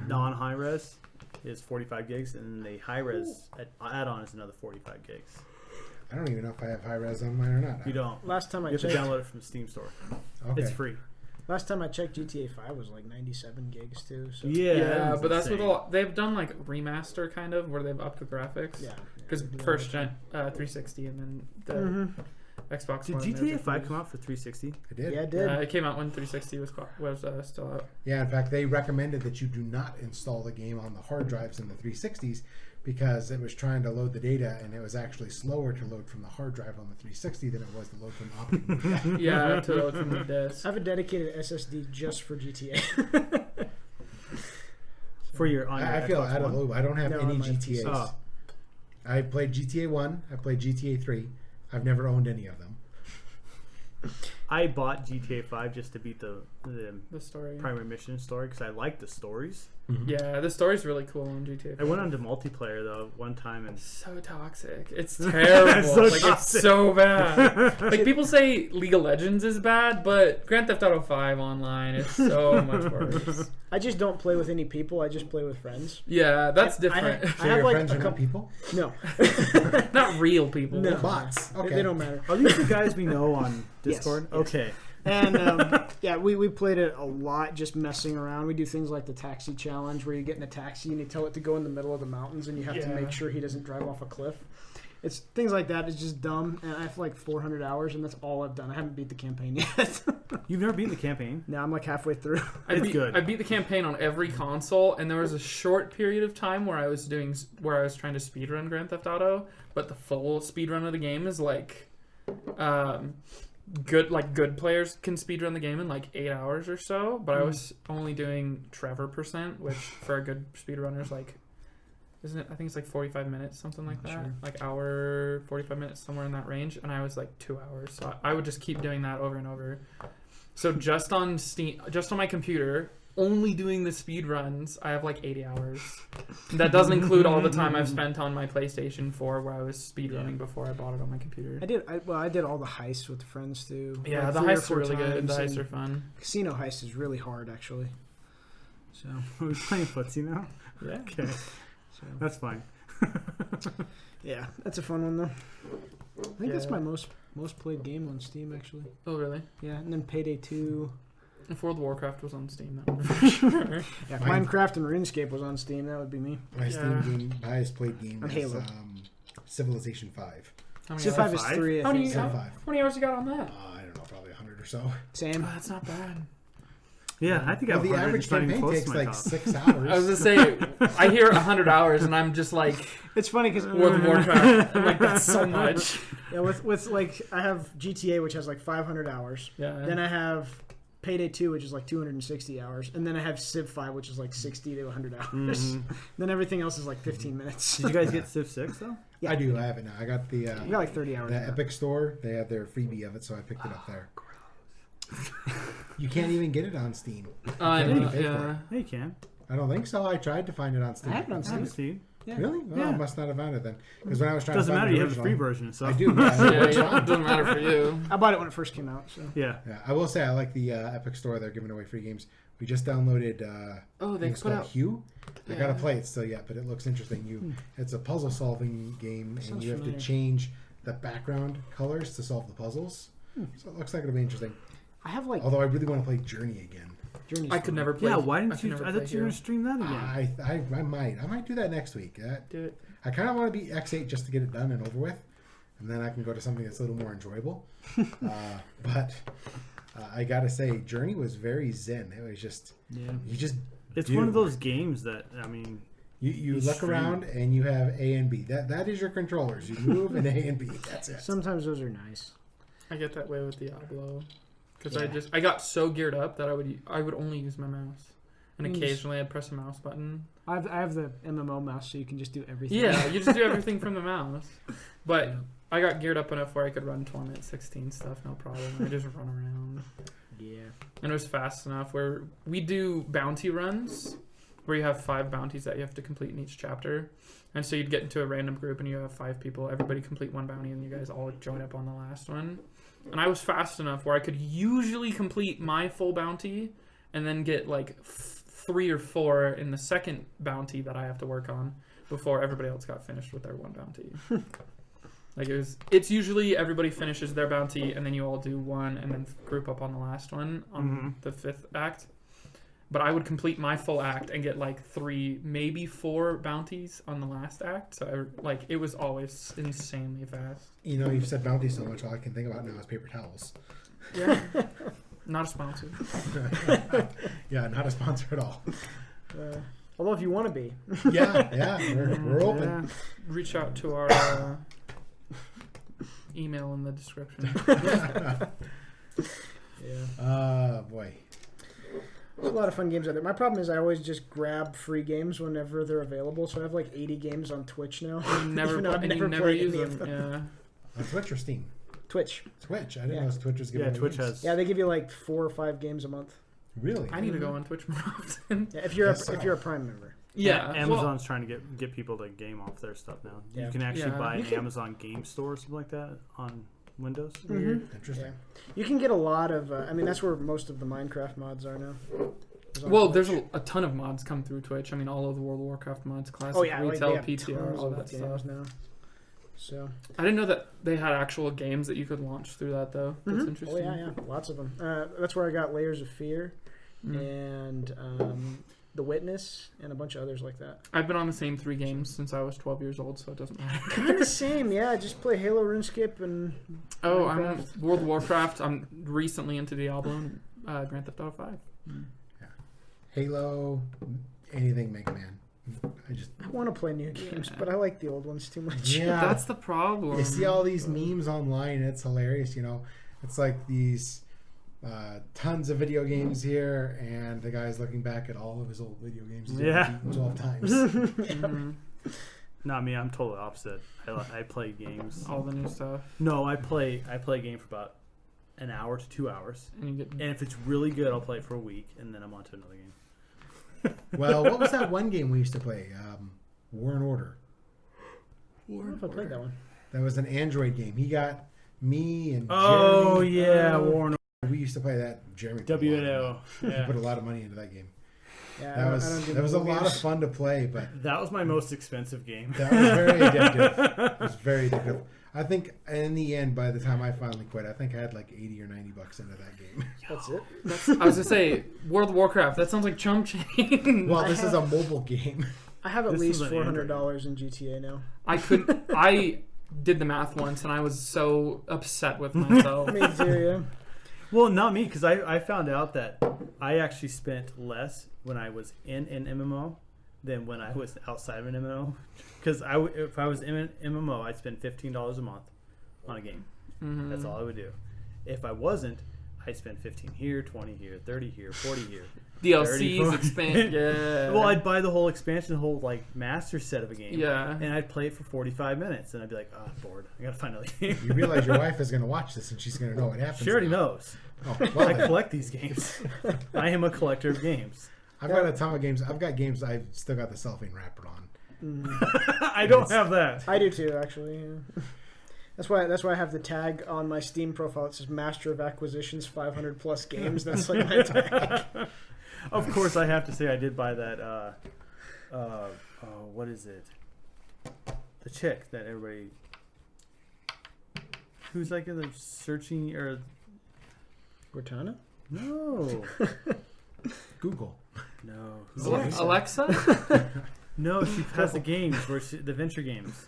non-high res is 45 gigs, and the high res add-on is another 45 gigs. I don't even know if I have high res on mine or not. You don't. Last time I You have to checked, download it from the Steam store. Okay. It's free. GTA 5 was like 97 gigs too. So Yeah, that's but that's with insane. a lot. They've done like remaster kind of where they've upped the graphics. yeah. Because we do that first all gen 360 and then the the time. Xbox Did One. GTA 5 come out for 360? I did. Yeah, it did. It came out when 360 was still out. Yeah, in fact, they recommended that you do not install the game on the hard drives in the 360s because it was trying to load the data and it was actually slower to load from the hard drive on the 360 than it was to load from optic. Yeah, to load from the disc. I have a dedicated SSD just for GTA. For your on your I feel Xbox out of One? the loop. I don't have No, any on my GTAs. PC. Oh. I played GTA 1. I played GTA 3. I've never owned any of them. I bought GTA 5 just to beat the The story. primary mission story because I like the stories. Yeah, the story's really cool on GTA. I went on to multiplayer though one time and So toxic. It's terrible. It's so It's toxic. so bad. Like people say League of Legends is bad, but Grand Theft Auto 5 online is so much worse. I just don't play with any people. I just play with friends. Yeah, that's I different. So I have your like friends a are not couple. people? No, Not real people. No. Bots. Okay. they don't matter. are these the guys we know on Discord? Yes. Okay. And yeah, we played it a lot, just messing around. We do things like the taxi challenge, where you get in a taxi and you tell it to go in the middle of the mountains, and you have to Yeah. make sure he doesn't drive off a cliff. It's things like that. It's just dumb, and I have like 400 hours, and that's all I've done. I haven't beat the campaign yet. You've never beaten the campaign? Now I'm like halfway through. It's good. I beat the campaign on every console, and there was a short period of time where I was trying to speedrun Grand Theft Auto, but the full speedrun of the game is like, good players can speedrun the game in like 8 hours or so. But I was only doing Trevor %, which for a good speedrunner is like, isn't it? I think it's like 45 minutes, something like that. Sure. Like hour, 45 minutes, somewhere in that range. And I was like 2 hours, so I would just keep doing that over and over. So just on Steam, just on my computer, only doing the speed runs, I have like 80 hours. That doesn't include all the time I've spent on my PlayStation 4 where I was speed running before I bought it on my computer. I did all the heists with friends too. Yeah, like the 3 or heists are 4 really good. The times, heists are and fun. Casino heist is really hard actually. So Are we playing footsie now? Yeah. Okay, so that's fine. yeah, that's a fun one though. I think that's Yeah. my most played game on Steam actually. Oh, really? Yeah, and then Payday 2. If World of Warcraft was on Steam, that would be for sure. Yeah, if Mine- Minecraft and RuneScape was on Steam, that would be me. My Yeah. Steam game, highest played game On is Halo. Civilization 5. How many Civ hours? 5 is 5? 3, I How think. many- Civ how- 5. How many hours you got on that? I don't know, probably 100 or so. Same. Oh, that's not bad. Yeah, I think Well, I have the 100, average it's not even campaign close takes to my like top. 6 hours. I was gonna say, I hear 100 hours and I'm just like, It's funny because World of Warcraft. I'm like, that's so much. Yeah, with like I have GTA which has like 500 hours. Yeah. Then I have Payday 2 which is like 260 hours, and then I have Civ 5 which is like 60 to 100 hours. Mhm. Then everything else is like 15 minutes. Did you guys get Civ 6 though? Yeah. I do. I have it now. I got the We got like 30 hours. the in that. Epic Store. They have their freebie of it, so I picked it up there. You can't even get it on Steam. I Can't know, even pay for yeah. Yeah, you can. I don't think so. I tried to find it on Steam. I have it on I Steam. haven't seen. Yeah. Really? Well, Yeah. I must not have found it then. Because when I was trying Doesn't to find matter. the You have the free original- version, so I do. But Yeah, it works yeah, fine. it doesn't matter for you. I bought it when it first came out. So Yeah. Yeah, I will say I like the Epic Store. They're giving away free games. We just downloaded Oh, they it's put called out. Hue. I gotta Yeah. play it still yet, but it looks interesting. It's a puzzle solving game, and Sounds you have familiar. to change the background colors to solve the puzzles. So it looks like it'll be interesting. I have like Although I really want to play Journey again. Journey's I could fun. never play. Yeah, why I didn't could you? never I play thought you were Hero. gonna stream that again. I might do that next week. Do it. I kind of want to beat X8 just to get it done and over with, and then I can go to something that's a little more enjoyable. But I gotta say, Journey was very zen. It was just Yeah. you just It's do. one of those games that I mean. You You look stream. around and you have A and B. That is your controllers. You move and A and B. That's it. Sometimes those are nice. I get that way with Diablo, because Yeah. I got so geared up that I would only use my mouse, and You just- occasionally I'd press a mouse button. I have the MMO mouse, so you can just do everything. Yeah, you just do everything from the mouse. But Yeah. I got geared up enough where I could run Torment 16 stuff, no problem. I just run around, Yeah. and it was fast enough. Where we do bounty runs, where you have 5 bounties that you have to complete in each chapter, and so you'd get into a random group and you have 5 people. Everybody complete one bounty, and you guys all join up on the last one. And I was fast enough where I could usually complete my full bounty, and then get like 3 or 4 in the second bounty that I have to work on before everybody else got finished with their one bounty. Like it's usually everybody finishes their bounty and then you all do one and then group up on the last one on the 5th act. But I would complete my full act and get like 3, maybe 4 bounties on the last act. So it was always insanely fast. You know, you've said bounty so much. All I can think about now is paper towels. Yeah. Not a sponsor. Yeah, not a sponsor at all. Although if you want to be, Yeah, we're open. yeah. Reach out to our email in the description. Yeah. Boy. There's a lot of fun games out there. My problem is I always just grab free games whenever they're available. So I have like 80 games on Twitch now. You never, Even though I've and you never never played use any of them. Yeah. On Twitch or Steam? Twitch. Twitch. I didn't Yeah. know Twitch was giving Yeah, away Twitch games. has. Yeah, they give you like 4 or 5 games a month. Really? I need to go on Twitch more often. Yeah, if you're Yes, if you're a Prime member. Yeah. Amazon's trying to get people to game off their stuff now. Yeah. You can actually Yeah. buy You an can- Amazon game store or something like that on Windows. Weird. Interesting. You can get a lot of. I mean, that's where most of the Minecraft mods are now. Is on Well, Twitch. there's a ton of mods come through Twitch. I mean, all of the World of Warcraft mods, classic, Oh yeah, like, retail, they have PTR, tons all of that games stuff. now. So. I didn't know that they had actual games that you could launch through that, though. That's Mhm. interesting. Oh yeah, lots of them. That's where I got Layers of Fear Mm. and The Witness and a bunch of others like that. I've been on the same 3 games since I was 12 years old, so it doesn't matter. Kind of same, yeah. I just play Halo, RuneScape, and Oh, I'm on Minecraft. World of Warcraft. I'm recently into Diablo and Grand Theft Auto 5. Halo, anything Mega Man. I want to play new games, Yeah. but I like the old ones too much. Yeah. That's the problem. You see all these memes online, and it's hilarious. You know, it's like these tons of video games here, and the guy's looking back at all of his old video games he's Yeah. beaten 12 times. Mhm. Not me. I'm totally opposite. I play games. All the new stuff. No, I play a game for about an hour to 2 hours, And you get and if it's really good, I'll play it for a week, and then I'm on to another game. Well, what was that one game we used to play? War and Order. I don't know if I played that one. That was an Android game. He got me and Oh Jeremy. yeah, Warren. We used to play that. Jeremy put a lot of WNO. money- He Yeah. put a lot of money into that game. Yeah, That was a lot of movies. fun to play, but That was my most expensive game. that was very addictive. It was very addictive. I think in the end, by the time I finally quit, I think I had like $80 or $90 into that game. That's it. I was gonna say World of Warcraft. That sounds like chump change. Well, this is a mobile game. I have at This least is an $400 in GTA now. I did the math once, and I was so upset with myself. Me too, yeah. Well, not me, because I found out that I actually spent less when I was in an MMO than when I was outside of an MMO. Because if I was in an MMO, I'd spend $15 a month on a game. Mhm. That's all I would do. If I wasn't, I'd spend 15 here, 20 here, 30 here, 40 here. DLCs, 34. expand. Yeah. Well, I'd buy the whole expansion, the whole like master set of a game. Yeah. And I'd play it for 45 minutes, and I'd be like, "Oh, I'm bored. I gotta find another game." You realize your wife is going to watch this and she's going to know what happens. She already now. knows. Oh, well, I then. collect these games. I am a collector of games. I've got a ton of games. I've got games I've still got the cellophane wrapper on. I don't have that. I do too, actually. Yeah. That's why I have the tag on my Steam profile. It says Master of Acquisitions, 500 plus games. That's like my tag. Of course, I have to say I did buy that. What is it? The chick that everybody, who's like in the searching or Cortana? no, Google. no, Alexa? no. She has the games where the venture games.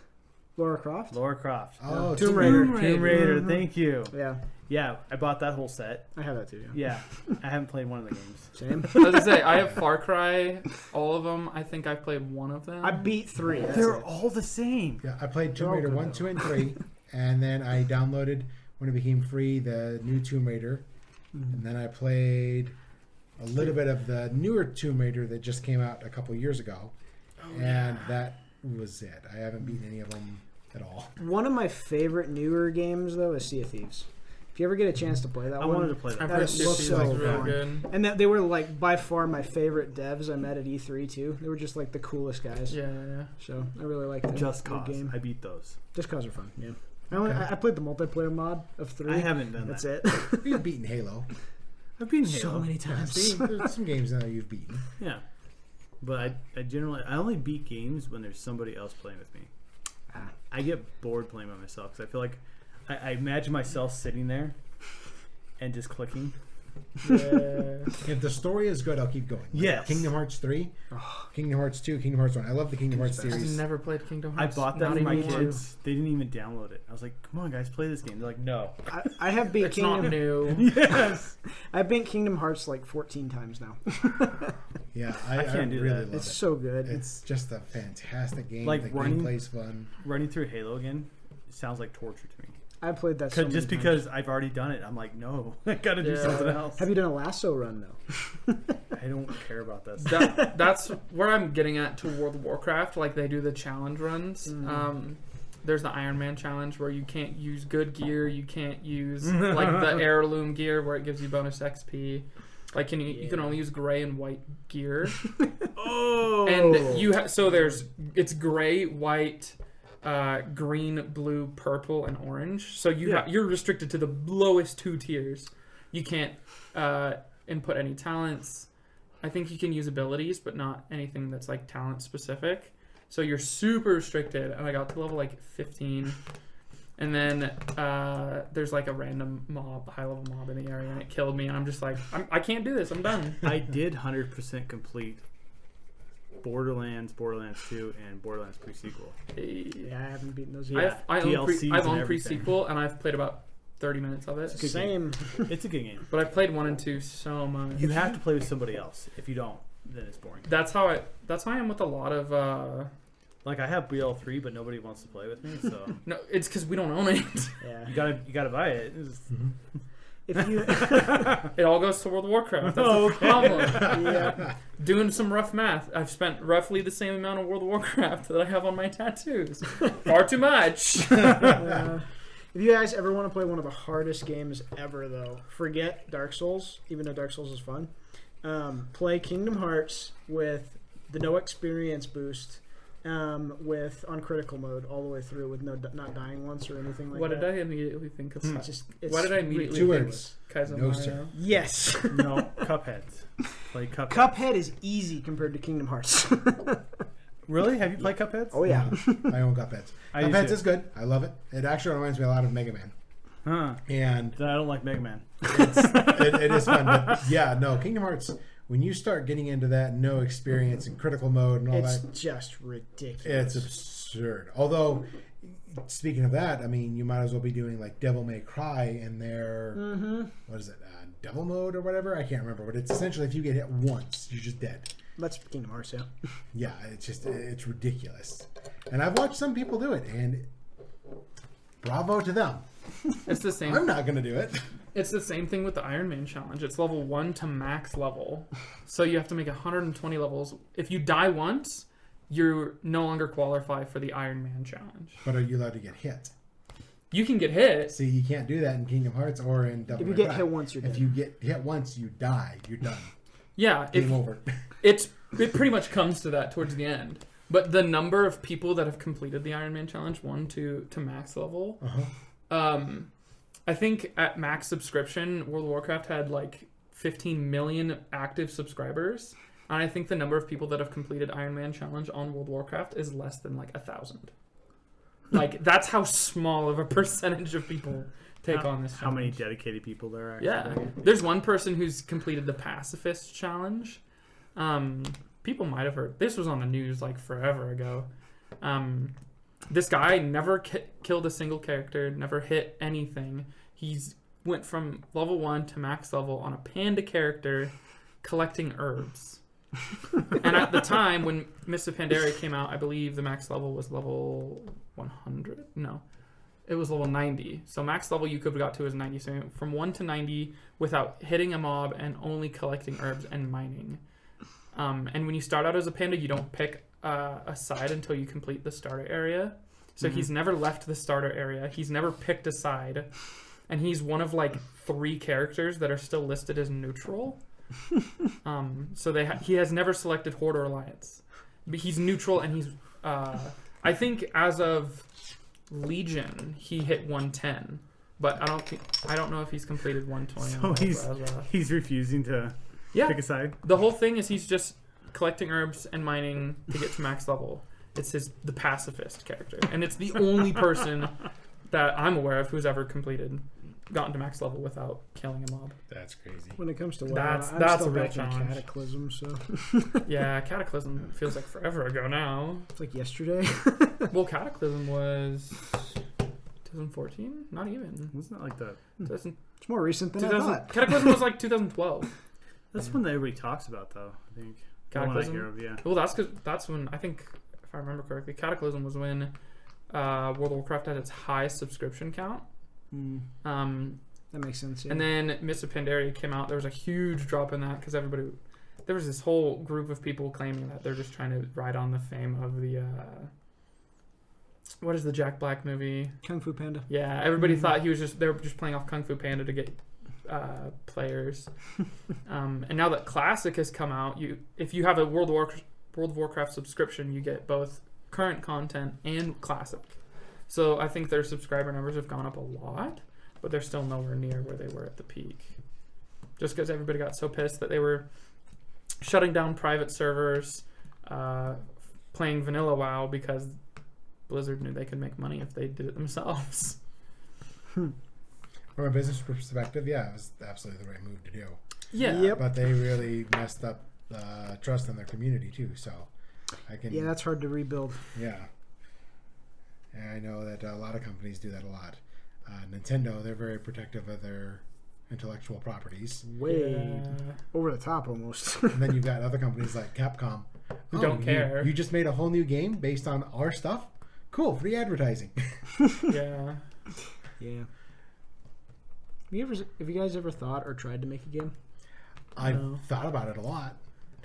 Laura Croft? Laura Croft. Oh, Tomb Raider. Tomb Raider. Thank you. Yeah, Yeah, I bought that whole set. I have that too. Yeah. Yeah, I haven't played one of the games. Same. I was gonna say I have Far Cry, all of them. I think I've played one of them. I beat 3. That's They're it. all the same. Yeah, I played Tomb They're all Raider good, 1, though. 2, and 3. And then I downloaded, when it became free, the new Tomb Raider. And then I played a little bit of the newer Tomb Raider that just came out a couple years ago. And that was it. I haven't beaten any of them at all. One of my favorite newer games, though, is Sea of Thieves. If you ever get a chance to play that I one, wanted to play that. I've That heard looks Sea of Thieves so is really fun. good. and they were like by far my favorite devs I met at E3 too. They were just like the coolest guys. Yeah, yeah. So I really liked that Just that Cause. game. I beat those. Just Cause are fun. Yeah. Okay. I played the multiplayer mod of 3. I haven't done That's that. it. You've beaten Halo. I've beaten So Halo. many Yeah, times. see, there's some games now you've beaten. Yeah, but I generally only beat games when there's somebody else playing with me. Ah. I get bored playing by myself because I feel like I imagine myself sitting there and just clicking. Yeah. If the story is good, I'll keep going. Like Yes. Kingdom Hearts 3, Kingdom Hearts 2, Kingdom Hearts 1. I love the Kingdom Hearts I've series. never played Kingdom I Hearts. bought that Not for my even one. kids. They didn't even download it. I was like, "Come on, guys, play this game." They're like, "No." I have beat It's not Kingdom. new. Yes. I've beat Kingdom Hearts like 14 times now. Yeah, I can't do really that. love It's it. so good. It's just a fantastic game. Like the running- gameplay's fun. Running through Halo again, it sounds like torture to me. I played that so many Just times. because I've already done it, I'm like, no, I gotta do Yeah. something else. Have you done a lasso run though? I don't care about that stuff. That's where I'm getting at to World of Warcraft. Like they do the challenge runs. There's the Iron Man challenge where you can't use good gear. You can't use like the heirloom gear where it gives you bonus XP. Like you can only use gray and white gear. Oh, And you so it's gray, white, green, blue, purple, and orange. So you're restricted to the lowest 2 tiers. You can't input any talents. I think you can use abilities, but not anything that's like talent specific. So you're super restricted. And I got to level like 15. And then there's like a random mob, high level mob in the area, and it killed me. And I'm just like, I can't do this. I'm done. I did 100% complete Borderlands 2, and Borderlands pre-sequel. Yeah, I haven't beaten those yet. I own DLCs I've and owned everything. pre-sequel, and I've played about 30 minutes of it. good Same. It's a good game. But I've played 1 and 2 so much. You have to play with somebody else. If you don't, then it's boring. That's how I am with a lot of. Like I have BL3, but nobody wants to play with me, so No, it's because we don't own it. Yeah. you gotta buy it. It's- If you, It all goes to World of Warcraft. That's Oh, the okay. problem. yeah. Doing some rough math, I've spent roughly the same amount of World of Warcraft that I have on my tattoos. Far too much. If you guys ever want to play one of the hardest games ever, though, forget Dark Souls. Even though Dark Souls is fun, play Kingdom Hearts with the no experience boost, with on critical mode all the way through with not dying once or anything like What that. did I immediately think of? Why did I immediately Two think words. of Kaizo No, Mario? sir. Yes. No, Cuphead. Play Cuphead. Cuphead is easy compared to Kingdom Hearts. Really? Have you played Cuphead? Oh yeah. I own Cupheads. I do Cupheads too. is good. I love it. It actually reminds me a lot of Mega Man. Huh. And Then I don't like Mega Man. it is fun. But yeah, no, Kingdom Hearts, when you start getting into that no experience and critical mode and all It's that, just ridiculous. it's absurd. Although, speaking of that, I mean, you might as well be doing like Devil May Cry in their, what is it, Devil mode or whatever? I can't remember. But it's essentially if you get hit once, you're just dead. That's Kingdom Hearts, yeah. Yeah, it's ridiculous. And I've watched some people do it, and bravo to them. It's the same. I'm not going to do it. It's the same thing with the Iron Man challenge. It's level 1 to max level. So you have to make 120 levels. If you die once, you no longer qualify for the Iron Man challenge. But are you allowed to get hit? You can get hit. See, you can't do that in Kingdom Hearts or in Devil If you May get Cry. hit once, you're dead. If you get hit once, you die. You're done. Yeah, Game over. it pretty much comes to that towards the end. But the number of people that have completed the Iron Man challenge 1 to max level, I think at max subscription, World of Warcraft had like 15 million active subscribers. And I think the number of people that have completed Iron Man challenge on World of Warcraft is less than like 1,000. Like, that's how small of a percentage of people take on this challenge. How many dedicated people there are? Yeah. There's one person who's completed the Pacifist challenge. People might have heard. This was on the news like forever ago. This guy never killed a single character, never hit anything. He's went from level 1 to max level on a panda character collecting herbs. And at the time when Mists of Pandaria came out, I believe the max level was level 100. No, it was level 90. So max level you could have got to is 90. So from 1 to 90 without hitting a mob and only collecting herbs and mining. And when you start out as a panda, you don't pick a side until you complete the starter area. So he's never left the starter area. He's never picked a side. And he's one of like 3 characters that are still listed as neutral. So he has never selected Horde or Alliance. But he's neutral, and he's I think as of Legion he hit 110, but I don't know if he's completed 120. So he's refusing to pick a side. The whole thing is he's just collecting herbs and mining to get to max level. It's the pacifist character, and it's the only person that I'm aware of who's ever gotten to max level without killing a mob. That's crazy. When it comes to WoW, That's I'm still a real back in challenge. Cataclysm, so Yeah, Cataclysm feels like forever ago now. it's like yesterday. Well, Cataclysm was 2014? Not even. Wasn't that like the? 2000, It's more recent than I thought. Cataclysm was like 2012. That's one that everybody talks about, though. I think. Cataclysm? The one I hear of, yeah. Well, that's when, I think, if I remember correctly, Cataclysm was when World of Warcraft had its highest subscription count. That makes sense. Yeah. And then Mists of Pandaria came out. There was a huge drop in that because there was this whole group of people claiming that they're just trying to ride on the fame of the, what is the Jack Black movie? Kung Fu Panda. Yeah, everybody thought they were just playing off Kung Fu Panda to get players. And now that Classic has come out, if you have a World of Warcraft subscription, you get both current content and Classic. So I think their subscriber numbers have gone up a lot, but they're still nowhere near where they were at the peak. Just because everybody got so pissed that they were shutting down private servers, playing vanilla WoW because Blizzard knew they could make money if they did it themselves. From a business perspective, yeah, it was absolutely the right move to do. Yeah. Yep. But they really messed up trust in their community too. So Yeah, that's hard to rebuild. Yeah. And I know that a lot of companies do that a lot. Nintendo, they're very protective of their intellectual properties. Way over the top almost. And then you've got other companies like Capcom Who don't care. You just made a whole new game based on our stuff? Cool, free advertising. Yeah. Yeah. Have you guys ever thought or tried to make a game? I've thought about it a lot.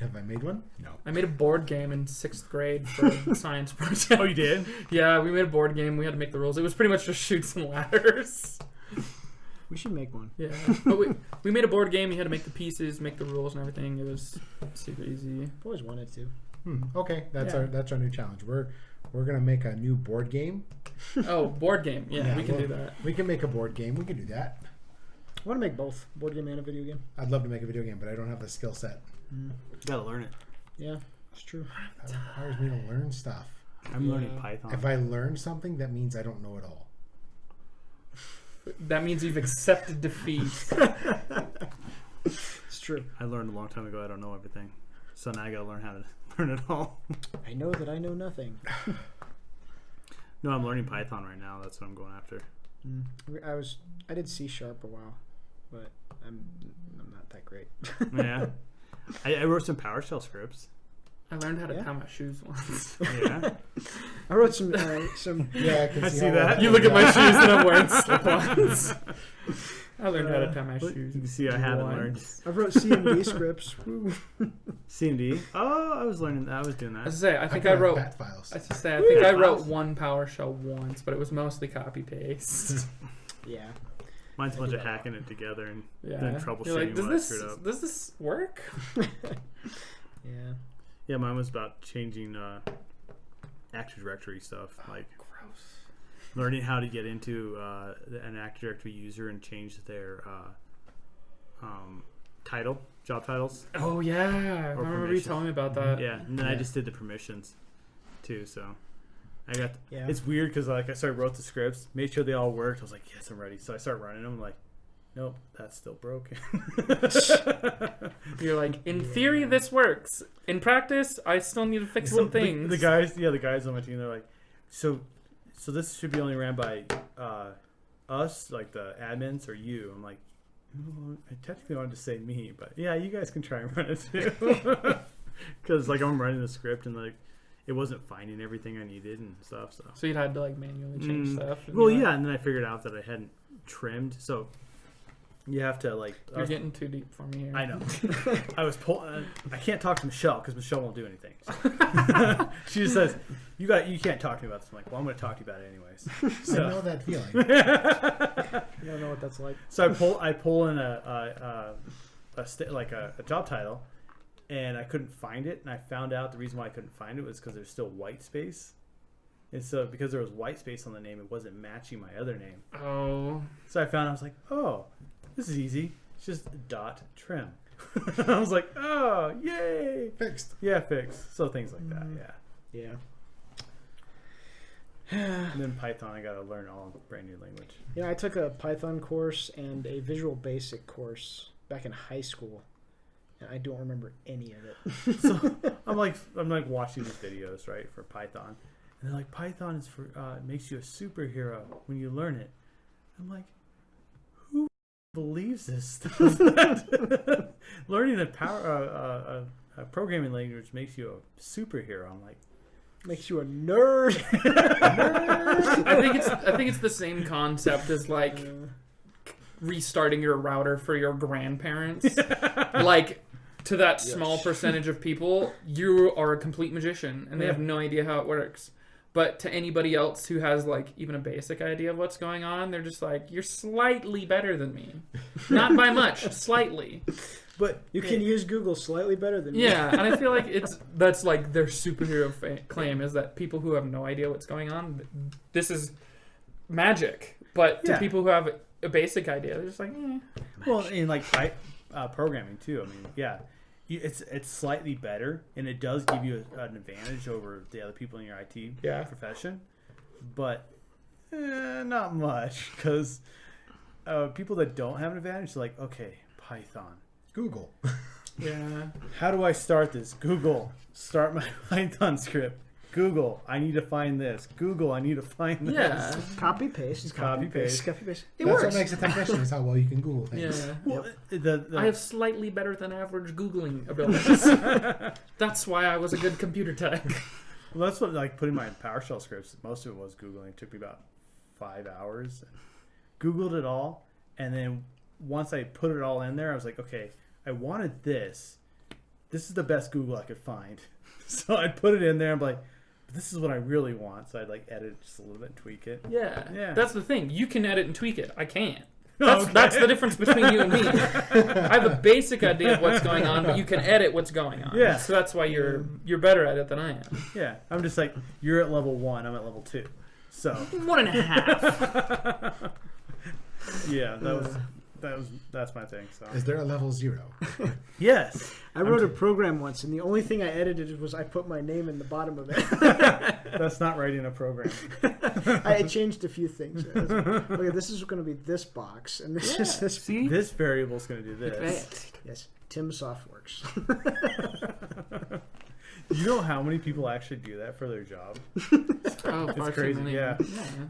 Have I made one? No. I made a board game in 6th grade for a science project. Oh, you did? Yeah, we made a board game. We had to make the rules. It was pretty much just shoots and ladders. We should make one. Yeah, but we made a board game. You had to make the pieces, make the rules, and everything. It was super easy. I've always wanted to. Okay, that's Yeah. our new challenge. We're gonna make a new board game. Oh, board game. Yeah, we can do that. We can make a board game. We can do that. I want to make both board game and a video game. I'd love to make a video game, but I don't have the skill set. Gotta learn it. Yeah, it's true. That requires me to learn stuff. I'm learning Python. If I learn something, that means I don't know it all. That means you've accepted defeat. It's true. I learned a long time ago I don't know everything. So now I gotta learn how to learn it all. I know that I know nothing. No, I'm learning Python right now. That's what I'm going after. I did C# a while, but I'm not that great. Yeah. I wrote some PowerShell scripts. I learned how to Yeah. tie my shoes once. Yeah. I wrote some Yeah, I can I see, see how that. You look at my shoes and I'm wearing slip-ons. I learned how to tie my shoes. You can see I haven't once. learned. I wrote CMD scripts. CMD. Oh, I was learning that. I was doing I that. was to say, I think can I write wrote. bat files. I was to say, I think I wrote Files. one PowerShell once, but it was mostly copy paste. Yeah. Mine's a I bunch do of that a lot. hacking it together and Yeah. then You're troubleshooting like, what I screwed up. does this work? Yeah. Yeah, mine was about changing Active Directory stuff, like Gross. learning how to get into an Active Directory user and change their title, job titles. Oh yeah, I Or remember you permissions. telling me about that. Yeah, and then I Yeah. just did the permissions too. So I got. Yeah. It's weird because like I started wrote the scripts, made sure they all worked. I was like, yes, I'm ready. So I start running them. Like, nope, that's still broken. You're like, in theory, this works. In practice, I still need to fix some things. The guys on my team, they're like, so this should be only ran by us, like the admins, or you. I'm like, "Oh, I technically wanted to say me, but yeah, you guys can try and run it too. Because like I'm running the script and like it wasn't finding everything I needed and stuff. So you'd had to like manually change stuff. and well, you're like, yeah, and then I figured out that I hadn't trimmed, so you have to like. You're getting too deep for me here. I know. I was I can't talk to Michelle because Michelle won't do anything. So. She just says, "You can't talk to me about this." I'm like, "Well, I'm going to talk to you about it anyways." I know that feeling. I don't know what that's like. So I pull in a job title, and I couldn't find it. And I found out the reason why I couldn't find it was because there's still white space. And so because there was white space on the name, it wasn't matching my other name. Oh. So I was like, oh, this is easy. It's just .trim. I was like, oh, yay. Fixed. Yeah, fixed. So things like that, yeah. Yeah. And then Python, I got to learn all brand new language. Yeah, I took a Python course and a Visual Basic course back in high school, and I don't remember any of it. So I'm like watching these videos, right, for Python. And they're like, Python is for makes you a superhero when you learn it. I'm like, who believes this stuff? Learning a programming language makes you a superhero. I'm like, Makes you a nerd. I think it's the same concept as like restarting your router for your grandparents. Like to that small percentage of people, you are a complete magician and they have no idea how it works. But to anybody else who has like even a basic idea of what's going on, they're just like, you're slightly better than me. Not by much, slightly. but You can use Google slightly better than me. Yeah, and I feel like that's like their superhero claim is that people who have no idea what's going on, this is magic. But to Yeah. people who have a basic idea, they're just like, well, in like programming too. I mean, yeah, it's slightly better, and it does give you an advantage over the other people in your IT profession, but not much because people that don't have an advantage are like, okay, Python, Google. yeah. how do I start this? Google, start my Python script. Google, I need to find this. Google, I need to find this. Yeah. Copy paste. Just copy paste. Copy paste. It That's works. what makes a technician is how well you can Google things. Yeah. Well, the I have slightly better than average Googling abilities. That's why I was a good computer tech. well, that's what like putting my PowerShell scripts. Most of it was Googling. It took me about 5 hours. Googled it all, and then once I put it all in there, I was like, okay, I wanted this. This is the best Google I could find. So I put it in there. I'm like, this is what I really want. So I'd like edit it just a little bit, tweak it. Yeah. Yeah. That's the thing. You can edit and tweak it. I can't. That's the difference between you and me. I have a basic idea of what's going on, but you can edit what's going on. Yeah. So that's why you're better at it than I am. Yeah, I'm just like, you're at level 1, I'm at level 2. So 1.5. yeah, that's my thing. So Is there a level 0? yes, I wrote a program once, and the only thing I edited was I put my name in the bottom of it. that's not writing a program. I changed a few things. Okay, this is going to be this box, and this is this. See? This variable's going to do this. Advanced. Yes, Tim Softworks. You know how many people actually do that for their job? Oh, far too crazy, many. yeah.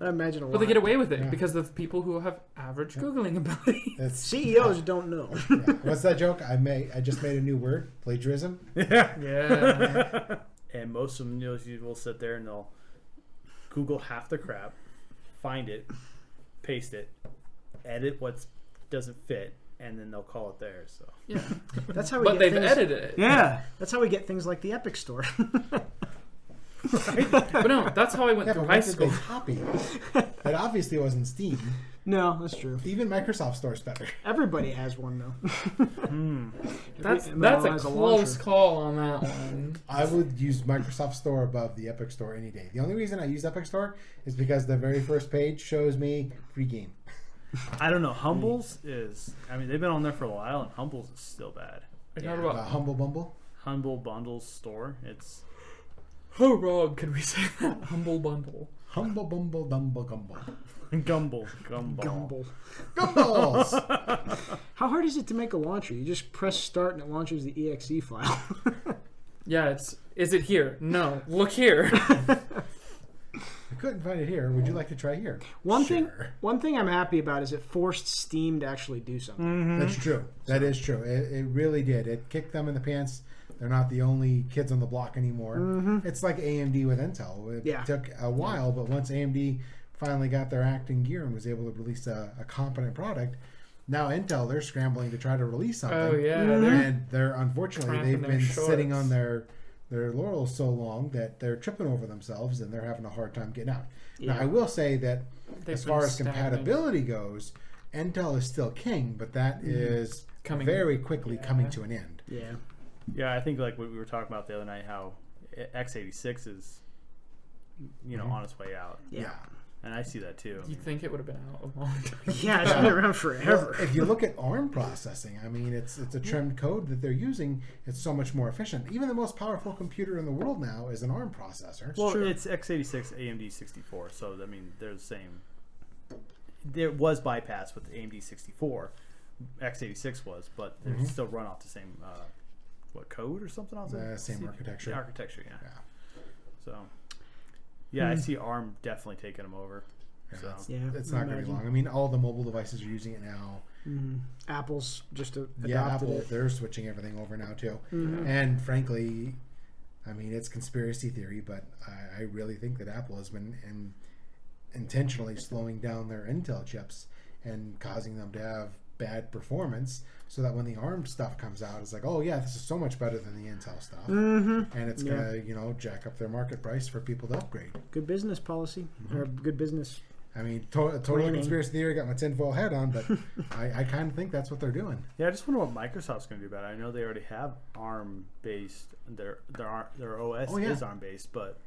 I imagine a lot. But they get away with it Yeah. because of people who have average Googling ability. It's, CEOs don't know. yeah. What's that joke? I just made a new word. Plagiarism. Yeah. Yeah. And most of them, you will sit there and they'll Google half the crap, find it, paste it, edit what doesn't fit, and then they'll call it theirs. So Yeah. That's how we But get they've things, edited it. yeah, That's how we get things like the Epic Store. But no, that's how I went Yeah, through but high what did they school. copy? It obviously wasn't Steam. No, that's true. Even Microsoft Store's better. Everybody has one though. That's MMO a has close launcher. call on that one. I would use Microsoft Store above the Epic Store any day. The only reason I use Epic Store is because the very first page shows me free game. I don't know. Humbles is. I mean, they've been on there for a while, and Humbles is still bad. I thought about Humble Bumble. Humble Bundles store. It's how wrong could we say that? Humble bundle. Humble Bumble Dumble Gumble. Gumball. Gumble. Gumballs! How hard is it to make a launcher? You just press start and it launches the exe file. Yeah, is it here? No. Look here. I couldn't find it here. Would you like to try here? One Sure. thing I'm happy about is it forced Steam to actually do something. That's true. That is true. It really did. It kicked them in the pants. They're not the only kids on the block anymore. It's like AMD with Intel. It took a while, but once AMD finally got their act in gear and was able to release a competent product, now Intel, they're scrambling to try to release something. Oh yeah. And they're unfortunately Cramping they've their been shorts. sitting on their laurels so long that they're tripping over themselves and they're having a hard time getting out. Now I will say that They've as far been as stagnant. compatibility goes, Intel is still king, but that is Coming- very quickly yeah. coming to an end. Yeah. Yeah, I think like what we were talking about the other night, how x86 is, on its way out, Yeah. and I see that too. You'd think it would have been out a long time. Yeah, it's been around Well, forever. if you look at ARM processing, I mean, it's a trimmed code that they're using. It's so much more efficient. Even the most powerful computer in the world now is an ARM processor. Well, it's x86 AMD 64, so I mean, they're the same. There was bypass with AMD 64, x86 was, but they still run off the same code or something else. Same architecture. Architecture, yeah. Yeah. So, yeah, I see ARM definitely taking them over. Yeah, So it's, Yeah, it's not going to be imagine. long. I mean, all the mobile devices are using it now. Apple's just adopted Yeah, Apple, it. they're switching everything over now too. And frankly, I mean, it's conspiracy theory, but I really think that Apple has been intentionally slowing down their Intel chips and causing them to have bad performance so that when the ARM stuff comes out, it's like, oh yeah, this is so much better than the Intel stuff. And it's going to, jack up their market price for people to upgrade. Good business policy. Or good business. I mean, total Planning. conspiracy theory, got my tinfoil hat on, but I kind of think that's what they're doing. yeah, I just wonder what Microsoft's going to do about it. I know they already have ARM based. Their OS Oh, yeah. is ARM based, but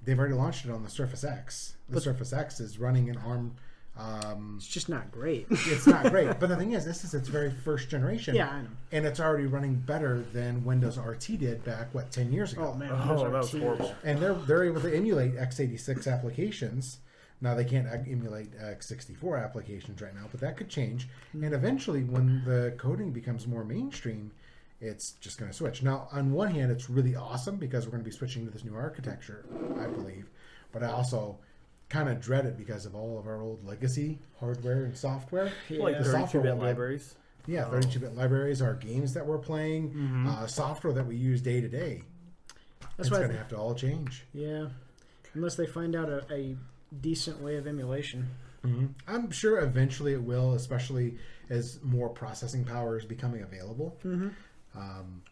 They've already launched it on the Surface X. The Surface X is running an ARM. It's just not great. It's not great, but the thing is, this is its very first generation. Yeah, I know. And it's already running better than Windows RT did back 10 years ago. Oh man, that was horrible. And they're able to emulate x86 applications. Now they can't emulate x64 applications right now, but that could change. And eventually, when the coding becomes more mainstream, it's just going to switch. Now, on one hand, it's really awesome because we're going to be switching to this new architecture, I believe. But I also kind of dread it because of all of our old legacy hardware and software. like The software 32-bit won't be- libraries. Yeah, 32-bit libraries, our games that we're playing, software that we use day to day. That's It's why I going to think- have to all change. Yeah, unless they find out a decent way of emulation. I'm sure eventually it will, especially as more processing power is becoming available.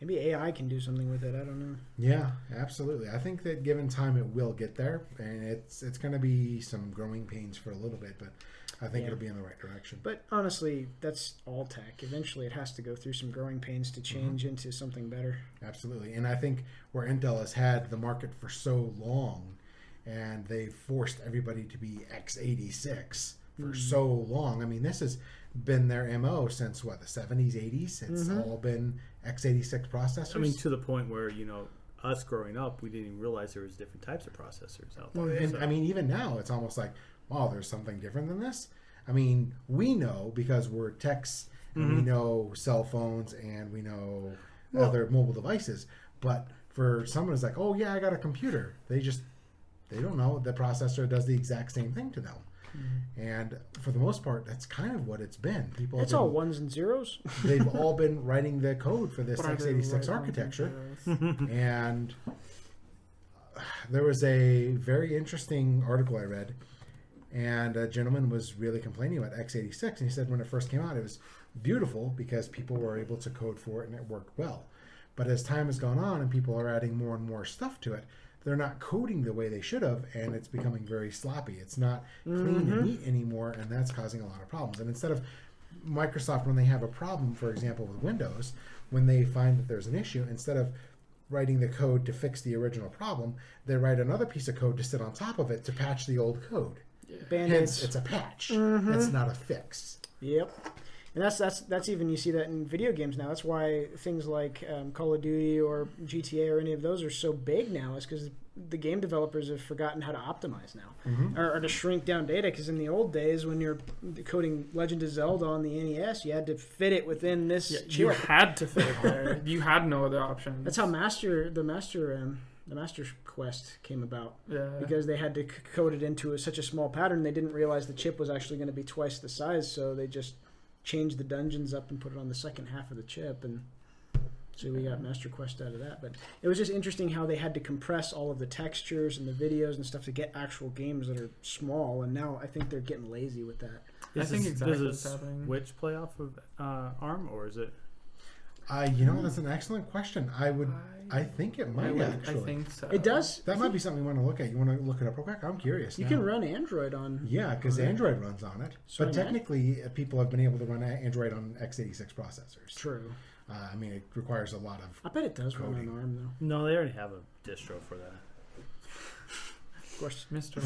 Maybe AI can do something with it. I don't know. Yeah, absolutely. I think that given time, it will get there, and it's going to be some growing pains for a little bit. But I think Yeah. it'll be in the right direction. But honestly, that's all tech. Eventually, it has to go through some growing pains to change into something better. Absolutely. And I think where Intel has had the market for so long, and they've forced everybody to be x86 for so long. I mean, this has been their MO since what, the 70s, 80s? It's all been x86 processors. I mean, to the point where, us growing up, we didn't even realize there was different types of processors out there. And I mean, even now, it's almost like, wow, there's something different than this. I mean, we know because we're techs, and we know cell phones, and we know other mobile devices. But for someone who's like, oh yeah, I got a computer, they don't know the processor does the exact same thing to them. And for the most part, that's kind of what it's been. People, It's all ones and zeros. they've all been writing the code for this What are the x86 right architecture. ones? And there was a very interesting article I read, and a gentleman was really complaining about x86, and he said when it first came out, it was beautiful because people were able to code for it and it worked well. But as time has gone on and people are adding more and more stuff to it, they're not coding the way they should have, and it's becoming very sloppy. It's not clean and neat anymore, and that's causing a lot of problems. And instead of Microsoft, when they have a problem, for example, with Windows, when they find that there's an issue, instead of writing the code to fix the original problem, they write another piece of code to sit on top of it to patch the old code. Hence, Band-Aids. it's a patch. It's not a fix. Yep. And that's even, you see that in video games now. That's why things like Call of Duty or GTA or any of those are so big now, is because the game developers have forgotten how to optimize now, or to shrink down data. Because in the old days, when you're coding Legend of Zelda on the NES, you had to fit it within this chip. You had to fit it there. You had no other option. That's how the Master Quest came about. Yeah. Because they had to code it into such a small pattern, they didn't realize the chip was actually going to be twice the size, so they just changed the dungeons up and put it on the second half of the chip, and so we got Master Quest out of that. But it was just interesting how they had to compress all of the textures and the videos and stuff to get actual games that are small, and now I think they're getting lazy with that. I think exactly does what's happening. Switch play off of ARM, or is it? That's an excellent question. I think it might actually. I think so. It does. That might be something you want to look at. You want to look it up real quick? I'm curious. You now. can run Android on. Yeah, because Android runs on it. So But technically, people have been able to run Android on x86 processors. True. I mean, it requires a lot of. I bet it does run Coding. on ARM though. No, they already have a distro for that. Of course. Mr.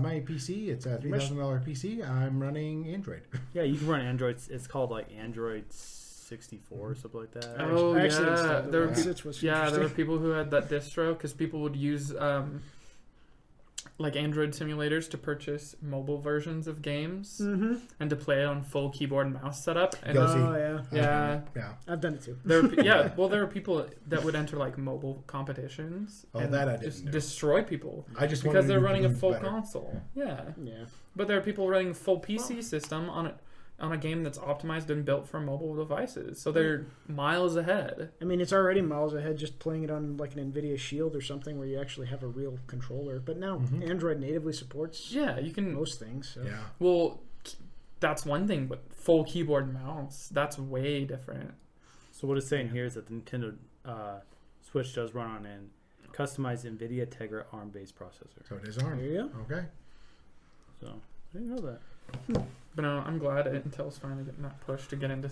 My PC, it's a $3,000 PC. I'm running Android. Yeah, you can run Android. It's called like Android 64 or something like that. Oh, I actually yeah. installed it There were once. peop- It was Yeah, there were interesting. people who had that distro because people would use like Android simulators to purchase mobile versions of games and to play it on full keyboard and mouse setup. And Go see. Oh yeah, yeah, Yeah. I've done it too. there were people that would enter like mobile competitions Oh, and that I didn't just do. destroy people I just because wanted they're to do running a games full better. console. Yeah, Yeah. but there are people running a full PC system on a game that's optimized and built for mobile devices, so they're miles ahead. I mean, it's already miles ahead just playing it on like an NVIDIA Shield or something where you actually have a real controller. But now Android natively supports Yeah, you can. most things. So. Yeah. Well, that's one thing, but full keyboard and mouse, that's way different. So what it's saying here is that the Nintendo Switch does run on an customized NVIDIA Tegra ARM-based processor. So it is ARM. There you go. Okay. So I didn't know that. But no, I'm glad Intel's finally getting that push to get into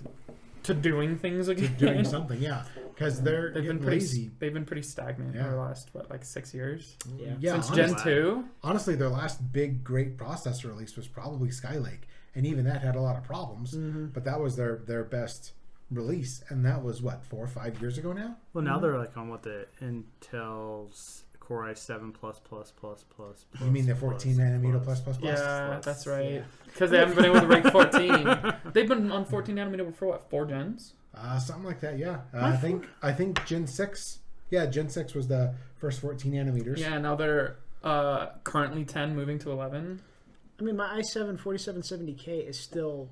doing things again. Doing something, yeah. Because they're They've been getting pretty. lazy. They've been pretty stagnant Yeah. over the last 6 years Yeah. Yeah, since honestly, Gen 2. honestly, their last big, great processor release was probably Skylake. And even that had a lot of problems. But that was their best release. And that was, what, 4 or 5 years ago now? Well, now they're like on what the Intel's Core i7 plus. You mean the 14 nanometer plus? Yeah, plus. that's right. Yeah. Because they haven't been able to break 14. They've been on 14 nanometer for what, 4 gens? Something like that, yeah. I think Gen 6. Yeah, Gen 6 was the first 14 nanometers. Yeah, now they're currently 10, moving to 11. I mean, my i7 4770K is still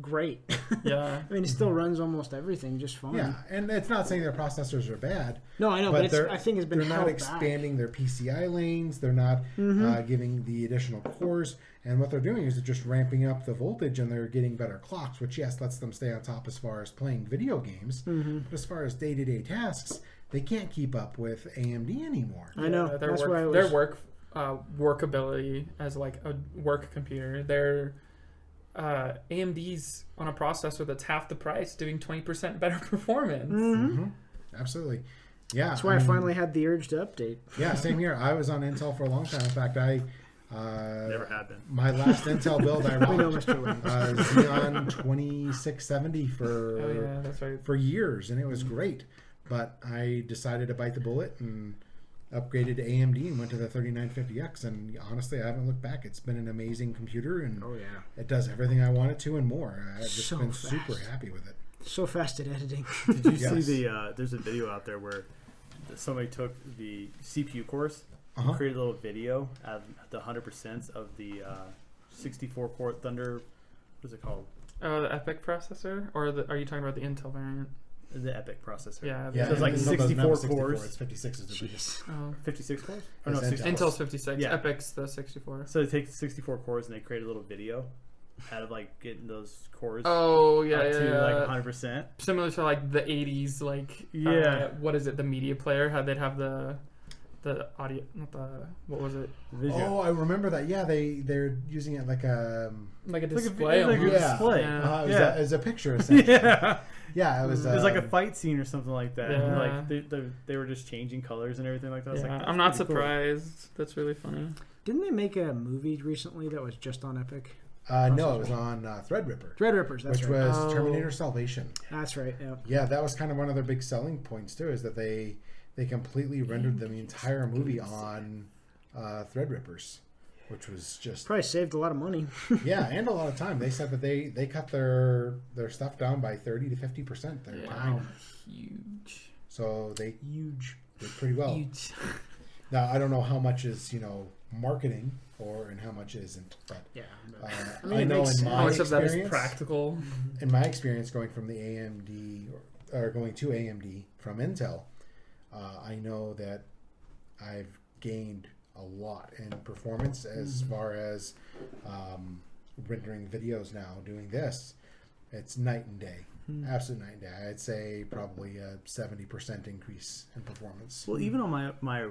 great. Yeah. I mean, it still runs almost everything just fine. Yeah, and it's not saying their processors are bad. No, I know, but I think it's been they're not held expanding their PCI lanes. They're not giving the additional cores. And what they're doing is they're just ramping up the voltage, and they're getting better clocks, which, yes, lets them stay on top as far as playing video games. But as far as day-to-day tasks, they can't keep up with AMD anymore. I know. Their That's work, why I was... their workability as like a work computer. AMD's on a processor that's half the price, doing 20% better performance. Mm-hmm. Absolutely. Yeah. That's why I finally had the urge to update. Yeah, same here. I was on Intel for a long time. In fact, I Never had been. my last Intel build I We know rocked Mr. Williams. Xeon 2670 for Oh yeah, that's right. for years, and it was great. But I decided to bite the bullet and upgraded to AMD and went to the 3950X. And honestly, I haven't looked back. It's been an amazing computer, and Oh yeah, it does everything I want it to and more. I've just So been fast. super happy with it. so fast at editing. Did you Yes. see the? There's a video out there where somebody took the CPU cores Uh-huh. and created a little video at the 100% of the 64 core Thunder. What's it called? Oh, the Epic processor, or are you talking about the Intel variant? The Epic processor. Yeah. Yeah, So it's like Intel doesn't have 64 a 64, cores. It's 56 is the biggest. Oh. 56 cores? Or no, It's 64. Intel's 56. Yeah. Epic's the 64. So they take the 64 cores and they create a little video out of like getting those cores Oh yeah, up yeah, to yeah. like 100%. Similar to like the 80s, like Yeah. what is it? The media player. How they'd have the audio, not the what was it? Vision. Oh, I remember that. Yeah, they're using it like a Like a Like a- display. like a almost. Yeah. display. Yeah. it was Yeah. as a picture. Essentially. Yeah. Yeah, it was. It was like a fight scene or something like that. And, Yeah. like they were just changing colors and everything like that. I was Yeah, like, that's I'm not pretty cool. surprised. That's really funny. Didn't they make a movie recently that was just on Epic? No, it was on Threadripper, Threadrippers. That's which right. was Oh. Terminator Salvation. That's right. Yeah. Yeah, that was kind of one of their big selling points too, is that they completely rendered the entire movie on Threadrippers, which was just Probably saved a lot of money. yeah, and a lot of time. They said that they cut their stuff down by 30 to 50% their Yeah. time, Huge. so they did pretty well. Huge. Now I don't know how much is marketing and how much isn't, but Yeah. I, I mean, it know makes in sense. my How much of that is experience, practical? in my experience going from the AMD or going to AMD from Intel, I know that I've gained a lot in performance as far as rendering videos now. Doing this, it's night and day, absolute night and day. I'd say probably a 70% increase in performance. Well, even on my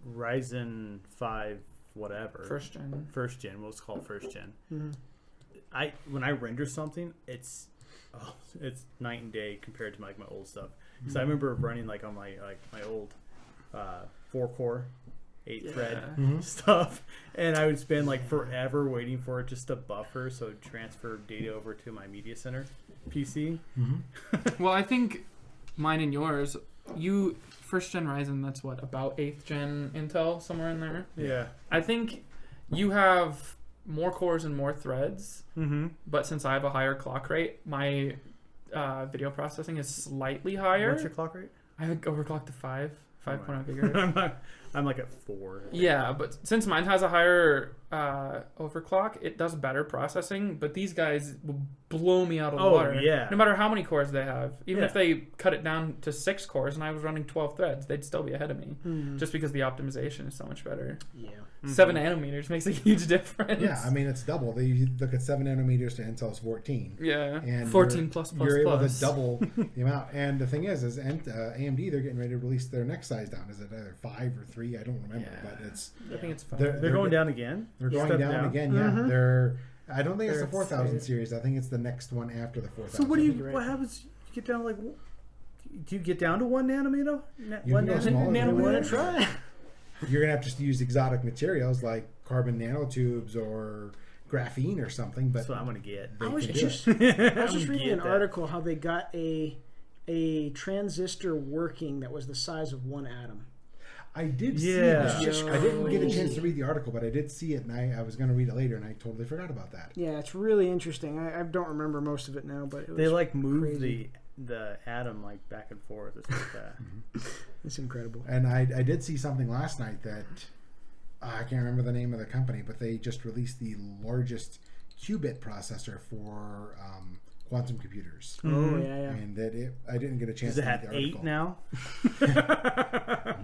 Ryzen 5 whatever First gen. first gen, we'll just call it first gen. Mhm. When I render something, it's night and day compared to my old stuff. Because I remember running like on my old 4-core 8-thread Yeah. stuff, and I would spend like forever waiting for it just to buffer so it transfer data over to my media center PC. Well, I think mine and yours, you first gen Ryzen, that's what, about 8th gen Intel, somewhere in there. Yeah. I think you have more cores and more threads, Mm-hmm. but since I have a higher clock rate, my video processing is slightly higher. What's your clock rate? I would overclock to 5.0 Right. gigahertz. I'm like at 4. Yeah, but since mine has a higher overclock, it does better processing. But these guys will blow me out of the Oh, water. yeah. No matter how many cores they have. Even Yeah. if they cut it down to 6 cores and I was running 12 threads, they'd still be ahead of me. Mhm. Just because the optimization is so much better. Yeah. 7 nanometers makes a huge difference. Yeah, I mean it's double. You look at 7 nanometers to Intel's 14. Yeah. And 14 plus. You're able plus. to double the amount. And the thing is AMD, they're getting ready to release their next size down. Is it either 5 or 3? I don't remember, Yeah. but it's I think it's 5. They're going down again. They're going Step down again. Yeah, Mhm. they're. I don't think it's the They're 4000 excited. series. I think it's the next one after the 4000. So what do you? You're right. What happens? You get down to like? Do you get down to 1 nanometer? You can go smaller. I want nanometer? to try. You're gonna have to use exotic materials like carbon nanotubes or graphene or something. But That's what I'm gonna get. they I was can do just it. I was just reading an article how they got a transistor working that was the size of one atom. I did see Yeah. that. It's just I didn't get a crazy. chance to read the article, but I did see it, and I was going to read it later, and I totally forgot about that. Yeah, it's really interesting. I don't remember most of it now, but it was, They like move crazy. the atom like back and forth or something like that. it's incredible. And I did see something last night that I can't remember the name of the company, but they just released the largest qubit processor for quantum computers, Oh Mhm. yeah, yeah. and that I didn't get a chance Does it to read have the 8 article. now?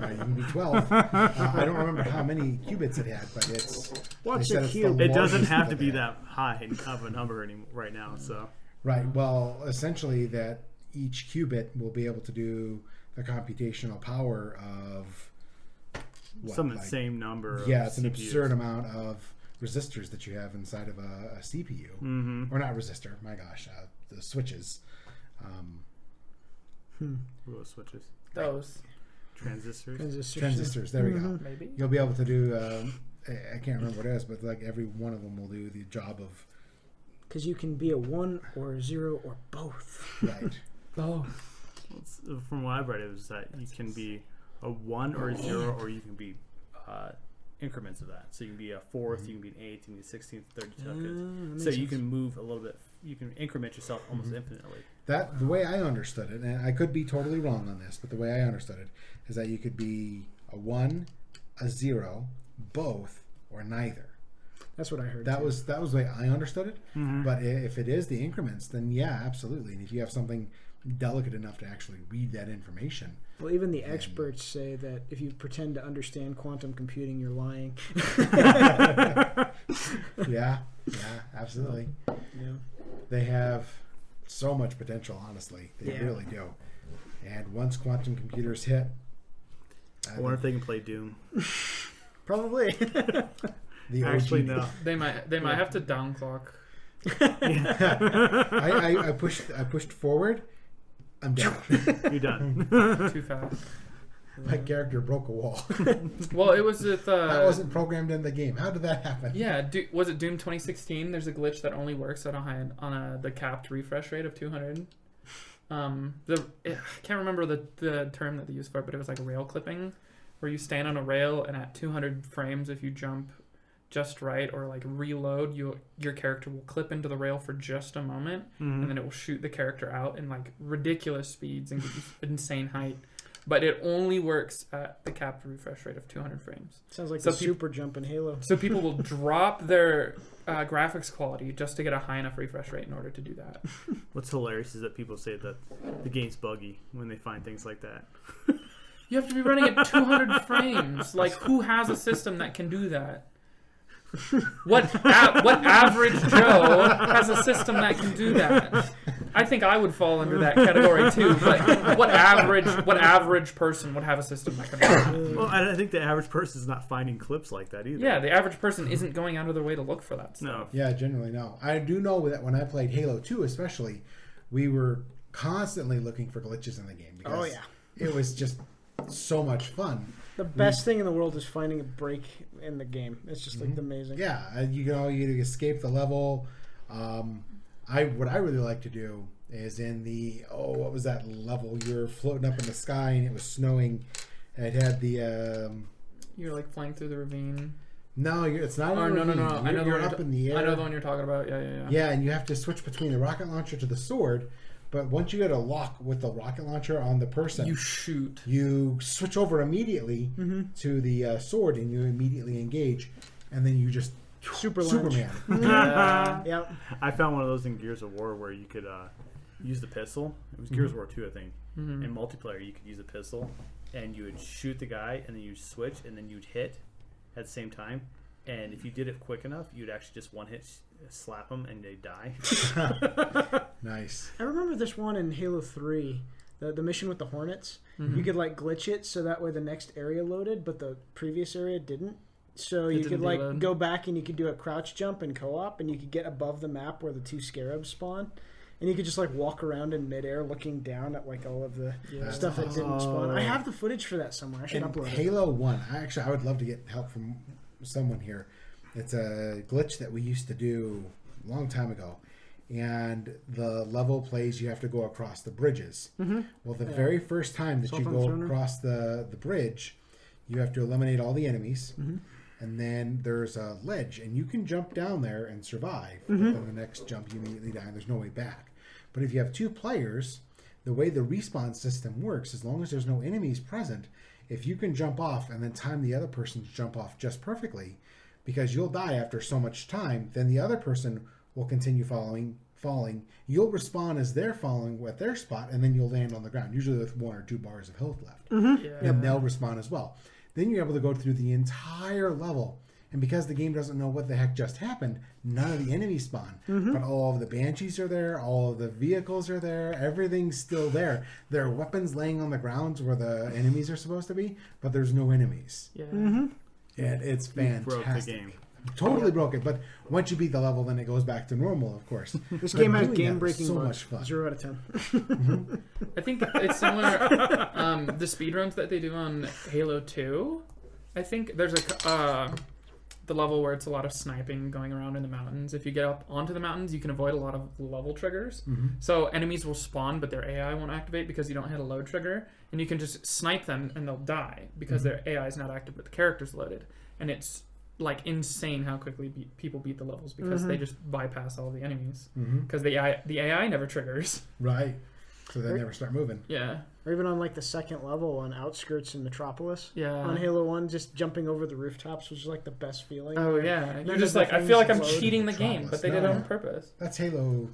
You can be 12. I don't remember how many qubits it had, but it's. What's they said a it's the cube? It doesn't largest have to that be they have. that high of a number anymore right now. So Right. Well, essentially, that each qubit will be able to do the computational power of some insane number. Yeah, of it's an CPUs. absurd amount of resistors that you have inside of a CPU. Or not resistor, my gosh, the switches. Those switches. Those. Transistors, there we go. Maybe. You'll be able to do, I can't remember what it is, but like every one of them will do the job of... Because you can be a 1 or a 0 or both. Right. Oh. From what I've read, it was that you can be a 1 or a 0, or you can be increments of that. So you can be a 4th, you can be an 8th, you can be a 16th, 32nd. So you can move a little bit. You can increment yourself almost infinitely. The way I understood it, and I could be totally wrong on this, but the way I understood it is that you could be a 1, a 0, both, or neither. That's what I heard. That was the way I understood it. But if it is the increments, then yeah, absolutely. And if you have something delicate enough to actually read that information. Well, even the experts say that if you pretend to understand quantum computing, you're lying. Yeah, absolutely. Yeah. They have so much potential, honestly. They really do. And once quantum computers hit... I wonder if they can play Doom. Probably. Actually, no. They might have to downclock. I pushed forward. I'm down. You're done. Too fast. My character broke a wall. Well, it was with... that wasn't programmed in the game. How did that happen? Yeah, was it Doom 2016? There's a glitch that only works at the capped refresh rate of 200. I can't remember the term that they used for it, but it was like rail clipping, where you stand on a rail and at 200 frames, if you jump just right or like reload, your character will clip into the rail for just a moment, and then it will shoot the character out in like ridiculous speeds and insane height. But it only works at the capped refresh rate of 200 frames. Sounds like the super jump in Halo. So people will drop their graphics quality just to get a high enough refresh rate in order to do that. What's hilarious is that people say that the game's buggy when they find things like that. You have to be running at 200 frames. Like, who has a system that can do that? What average Joe has a system that can do that? I think I would fall under that category too. But what average person would have a system that can do that? Well, I think the average person is not finding clips like that either. Yeah, the average person isn't going out of their way to look for that stuff. No. Yeah, generally no. I do know that when I played Halo 2 especially, we were constantly looking for glitches in the game. Because it was just so much fun. The best thing in the world is finding a break in the game. It's just like amazing. Yeah, you escape the level. What I really like to do is in the what was that level? You're floating up in the sky and it was snowing. And it had the you're like flying through the ravine. No, it's not. Oh, no. I know you're up in the air. I know the one you're talking about. Yeah. Yeah, and you have to switch between the rocket launcher to the sword. But once you get a lock with the rocket launcher on the person, you shoot. You switch over immediately to the sword, and you immediately engage, and then you just Superman. Yeah. I found one of those in Gears of War where you could use the pistol. It was Gears of War 2, I think. In multiplayer, you could use a pistol, and you would shoot the guy, and then you'd switch, and then you'd hit at the same time. And if you did it quick enough, you'd actually just one hit slap them, and they'd die. Nice. I remember this one in Halo 3, the mission with the Hornets. You could like glitch it so that way the next area loaded, but the previous area didn't. So you could like go back and you could do a crouch jump in co-op, and you could get above the map where the 2 scarabs spawn, and you could just like walk around in midair looking down at like all of the stuff that didn't spawn. I have the footage for that somewhere. I should upload it. Halo 1. I would love to get help from someone here. It's a glitch that we used to do a long time ago. And the level plays you have to go across the bridges. Well, the very first time that you go across the bridge, you have to eliminate all the enemies. And then there's a ledge, and you can jump down there and survive. But then the next jump, you immediately die, and there's no way back. But if you have 2 players, the way the respawn system works, as long as there's no enemies present, if you can jump off and then time the other person to jump off just perfectly, because you'll die after so much time, then the other person will continue falling. You'll respawn as they're falling at their spot, and then you'll land on the ground, usually with 1 or 2 bars of health left. And they'll respawn as well. Then you're able to go through the entire level. And because the game doesn't know what the heck just happened, none of the enemies spawn. But all of the Banshees are there, all of the vehicles are there, everything's still there. There are weapons laying on the grounds where the enemies are supposed to be, but there's no enemies. Yeah. And it's fantastic. Broke the game. Totally broke it. But once you beat the level, then it goes back to normal, of course. This But game has doing that was game-breaking so bugs. much fun. 0 out of 10. I think it's similar. The speedruns that they do on Halo 2. I think there's the level where it's a lot of sniping going around in the mountains. If you get up onto the mountains, you can avoid a lot of level triggers. So enemies will spawn, but their AI won't activate because you don't hit a load trigger. And you can just snipe them and they'll die because their AI is not active, but the character's loaded. And it's like insane how quickly people beat the levels because they just bypass all the enemies because the AI never triggers. Right. So they never start moving. Yeah. Or even on like the second level on Outskirts in Metropolis. Yeah. On Halo 1, just jumping over the rooftops was like the best feeling. Oh yeah. You're None just of like, the I feel like I'm things load. cheating the game, but they did it No. on purpose. That's Halo.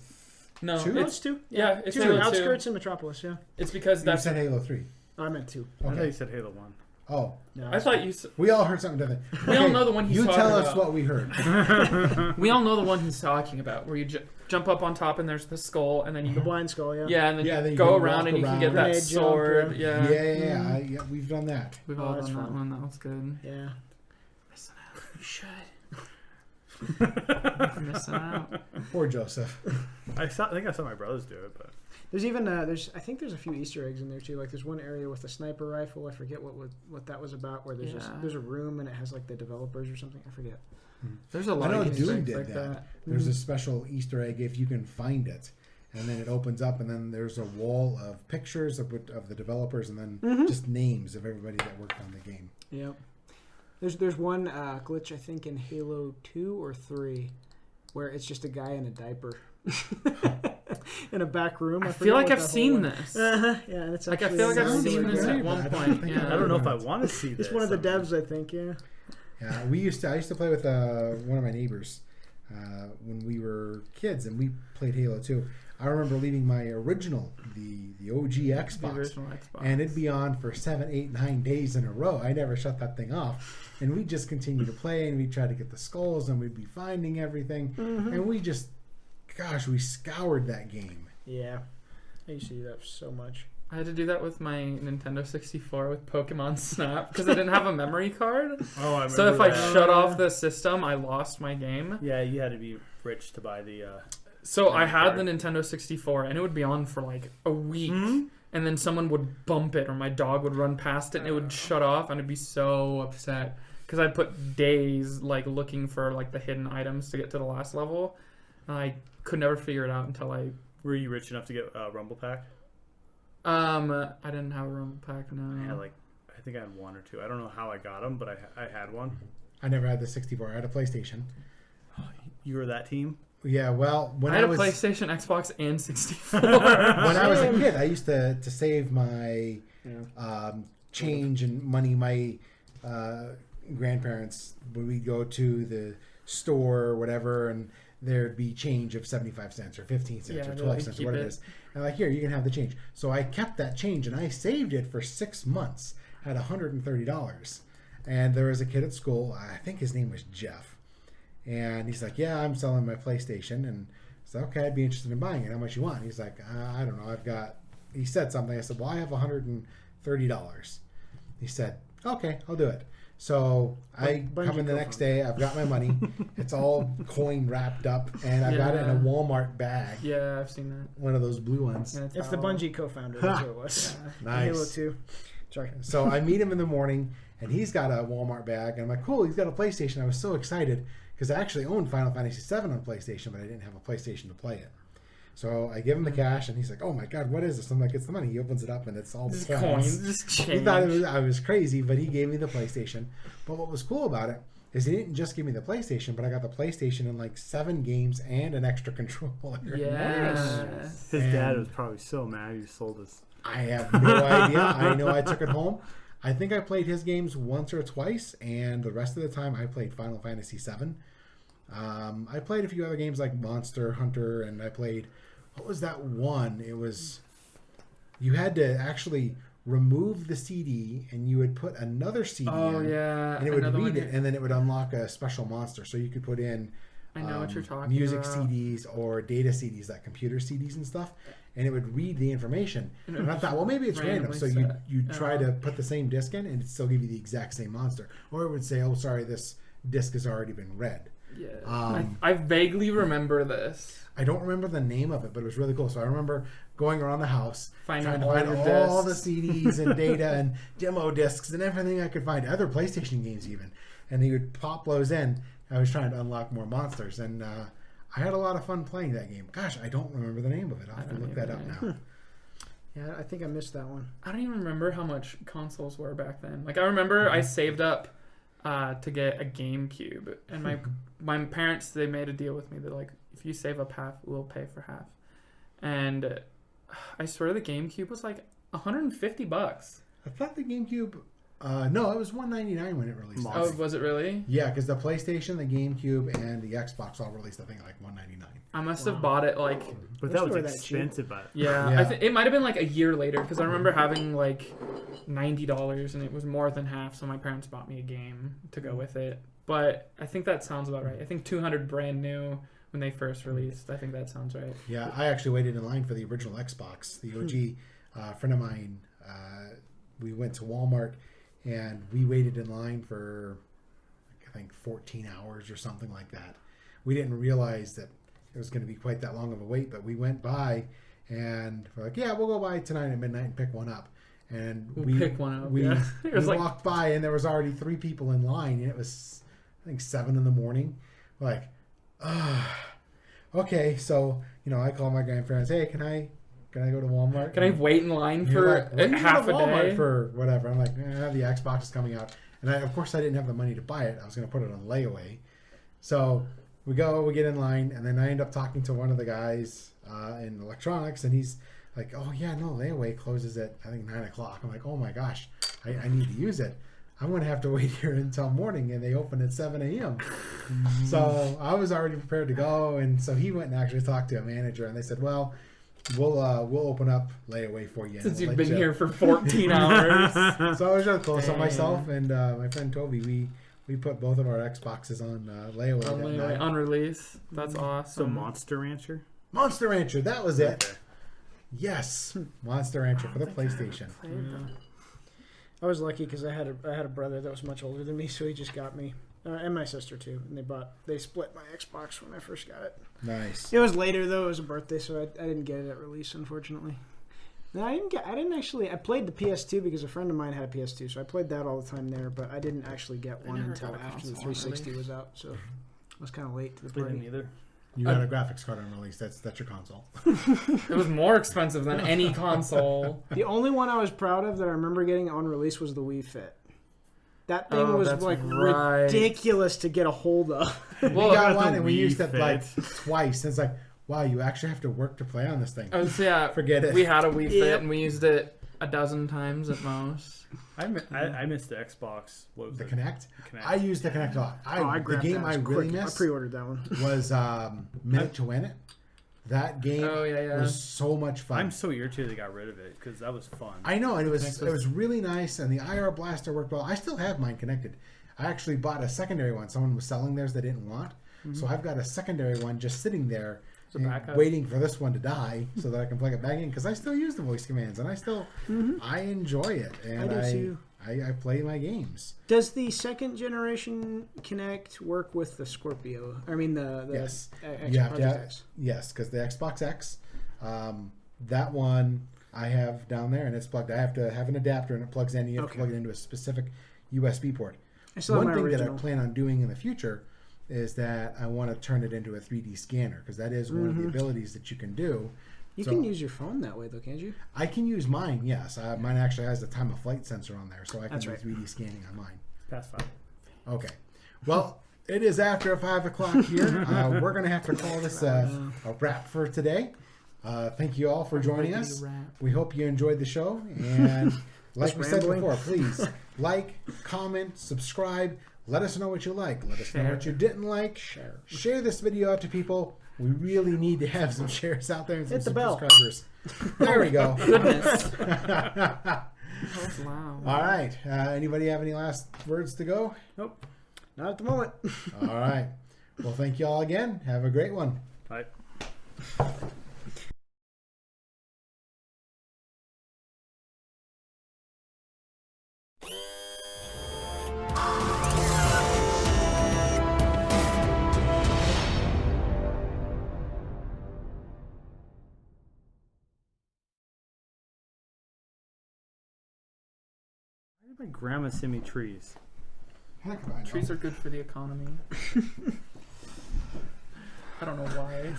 No, Two? No, it's it's 2. yeah, it's 2. Halo 2. Outskirts and Metropolis, yeah. It's because You that's said Halo 3. I meant 2. I thought Okay. you said Halo 1. Oh, No, I thought you. we all heard something different. We all know the one he's You talking tell us about. what we heard. We all know the one he's talking about, where you jump up on top and there's the skull, and then the you Blind Skull, yeah. yeah, and then Yeah, then you you go can around walk and you can get around. that Grenade jump, sword. yeah. Yeah, Yeah, we've done that. we've Oh, all that's done that fun. one. That was good. Yeah. Missing out. You should. Missing out. Poor Joseph. I think I saw my brothers do it, but There's even I think there's a few Easter eggs in there too. Like there's one area with a sniper rifle. I forget what that was about. Where there's a room and it has like the developers or something. I forget. There's a I lot know of Easter Doom eggs did like that. that. There's a special Easter egg if you can find it. And then it opens up, and then there's a wall of pictures of the developers, and then just names of everybody that worked on the game. Yep. There's one glitch I think in Halo 2 or 3 where it's just a guy in a diaper in a back room. I forget feel like what I've that whole seen one- this. Yeah, and it's Like I actually feel like I've Sounds seen like this right, at but one I don't point. think Yeah. I don't know if I want to see this. It's one of the devs, I think. Yeah. Yeah, I used to play with one of my neighbors when we were kids, and we played Halo 2. I remember leaving my original, the OG Xbox, The original Xbox. and it'd be on for 7, 8, 9 days in a row. I never shut that thing off, and we'd just continue to play, and we'd try to get the skulls, and we'd be finding everything, and we just, gosh, we scoured that game. Yeah. I used to do that so much. I had to do that with my Nintendo 64 with Pokemon Snap because I didn't have a memory card. Oh, I So if I that. shut off the system, I lost my game. Yeah, you had to be rich to buy the. So I Memory had card. the Nintendo 64 and it would be on for like a week. And then someone would bump it or my dog would run past it and it would shut off and I'd be so upset because I'd put days like looking for like the hidden items to get to the last level. I could never figure it out until I Were you rich enough to get a Rumble Pack? I didn't have a Rumble Pack. I No. had I think I had one or two. I don't know how I got them, but I had one. I never had the 64. I had a PlayStation. You were that team? Yeah, well, when I had was a PlayStation, Xbox, and 64. when I was a kid, I used to save my Yeah. change and money. My grandparents, when we go to the store or whatever, and there'd be change of 75 cents or 15 cents Yeah, or they'll 12 let you cents or keep what it it. is. And like, here, you can have the change. So I kept that change and I saved it for 6 months at $130. And there was a kid at school, I think his name was Jeff. And he's like, yeah, I'm selling my PlayStation. And I said, okay, I'd be interested in buying it. How much you want? He's like, I don't know. He said something. I said, well, I have $130. He said, okay, I'll do it. So I Bungee come in the go next fund. day. I've got my money. It's all coin wrapped up. And I've got it in a Yeah. Walmart bag. Yeah, I've seen that. One of those blue ones. And It's the all- Bungie co-founder. That's what it was. Nice. Halo 2. Sorry. So I meet him in the morning, and he's got a Walmart bag. And I'm like, cool, he's got a PlayStation. I was so excited because I actually owned Final Fantasy VII on PlayStation, but I didn't have a PlayStation to play it. So I give him the cash, and he's like, oh my God, what is this? I'm like, it's the money. He opens it up, and it's all Just coins. coins, just He change. thought I was crazy, but he gave me the PlayStation. But what was cool about it is he didn't just give me the PlayStation, but I got the PlayStation in like 7 games and an extra controller. Yes. His And- dad was probably so mad he sold his. I have no idea. I know I took it home. I think I played his games once or twice, and the rest of the time I played Final Fantasy VII. I played a few other games like Monster Hunter, and I played, what was that one? It was, you had to actually remove the CD, and you would put another CD Oh in, yeah. and it would Another read one it, and then it would unlock a special monster. So you could put in I know what you're talking music about. CDs or data CDs, like computer CDs and stuff, and it would read the information. And it And I would thought, well, maybe it's random. randomly So set. you'd try Oh. to put the same disc in, and it'd still give you the exact same monster. Or it would say, oh, sorry, this disc has already been read. Yeah. I vaguely remember this. I don't remember the name of it, but it was really cool. So I remember going around the house, Finding trying to all find your all the discs. CDs and data and demo discs and everything I could find, other PlayStation games even. And he would pop those in. I was trying to unlock more monsters, and I had a lot of fun playing that game. Gosh, I don't remember the name of it. I'll have to look that up now. Yeah, I think I missed that one. I don't even remember how much consoles were back then. Like, I remember I saved up to get a GameCube, and my parents, they made a deal with me. They're like, if you save up half, we'll pay for half. And I swear the GameCube was like $150. I thought the GameCube... no, it was $199 when it released. Oh, was it really? Yeah, because the PlayStation, the GameCube, and the Xbox all released, I think, like $199. I must have bought it like... But that was Wish they were that cheap. expensive. But Yeah. It might have been like a year later, because I remember having like $90, and it was more than half, so my parents bought me a game to go with it. But I think that sounds about right. I think 200 brand new when they first released. I think that sounds right. Yeah, I actually waited in line for the original Xbox. The OG friend of mine, we went to Walmart, and we waited in line for, I think, 14 hours or something like that. We didn't realize that it was going to be quite that long of a wait, but we went by, and we're like, yeah, we'll go by tonight at midnight and pick one up. And we pick one up. We, Yeah. we walked by, and there was already 3 people in line, and it was, I think, 7 in the morning. We're like, okay. So, I call my grandparents, hey, can I go to Walmart? Can I wait in line And for you're like, "When you half go to a Walmart day? for whatever?" I'm like, the Xbox is coming out, and of course I didn't have the money to buy it. I was going to put it on layaway. So we get in line, and then I end up talking to one of the guys in electronics, and he's like, "Oh yeah, no, layaway closes at I think 9:00." I'm like, "Oh my gosh, I need to use it. I'm going to have to wait here until morning," and they open at 7 a.m. So I was already prepared to go, and so he went and actually talked to a manager, and they said, "Well, we'll open up layaway for you." Since we'll you've let been you-" here for 14 hours. So I was really cool. So Damn. myself and my friend Toby, we put both of our Xboxes on layaway. that night. On release. That's awesome. so Monster Rancher. Monster Rancher, that was it. Okay. Yes, Monster Rancher for the PlayStation. I was lucky because I had a brother that was much older than me, so he just got me, and my sister too. And they split my Xbox when I first got it. Nice. It was later though; it was a birthday, so I didn't get it at release, unfortunately. No, I played the PS2 because a friend of mine had a PS2, so I played that all the time there. But I didn't actually get one never until got a after the console, 360 really. was out. So I was kind of late to the Played them party. either. You got a graphics card on release. That's your console. It was more expensive than any console. The only one I was proud of that I remember getting on release was the Wii Fit. That thing was that's like right. ridiculous to get a hold of. We Well, got the one and we Wii used it Fit. like twice. And it's like, wow, you actually have to work to play on this thing. Yeah, Forget it. we had a Wii Fit Yep. and we used it a dozen times at most. I missed the Xbox. What was The it? Kinect. Kinect. I used the Kinect a lot. I The grabbed game that I as really quick. missed I pre-ordered that one. was Minute to Win It. That game Oh, yeah. was so much fun. I'm so irritated they got rid of it because that was fun. I know, and it Kinect was really nice, and the IR blaster worked well. I still have mine connected. I actually bought a secondary one. Someone was selling theirs they didn't want, so I've got a secondary one just sitting there, It's a backup. waiting for this one to die so that I can plug it back in because I still use the voice commands and I enjoy it, and I do too. I play my games. Does the second generation Kinect work with the Scorpio? I mean the Yes. X, You have Project to X. yes, because the Xbox X, that one I have down there and it's plugged. I have to have an adapter and it plugs in. You have to Okay. plug it into a specific USB port. I still have One my thing that I original. plan on doing in the future is that I want to turn it into a 3D scanner because that is one of the abilities that you can do. You So- can use your phone that way though, can't you? I can use mine, yes. Mine actually has the time of flight sensor on there, so I can That's do right. 3D scanning on mine. Past 5. Okay. Well, it is after 5 o'clock here. We're going to have to call this a wrap for today. Thank you all for joining us. We hope you enjoyed the show. And like Just we said rambling. before, please like, comment, subscribe. Let us know what you like. Let us know what you didn't like. Share this video out to people. We really need to have some shares out there and some Hit the bell. subscribers. There we go. Goodness. That was loud. All right. Anybody have any last words to go? Nope. Not at the moment. All right. Well, thank you all again. Have a great one. Bye. Why did my grandma send me trees? Heck if I know. Trees are good for the economy. I don't know why,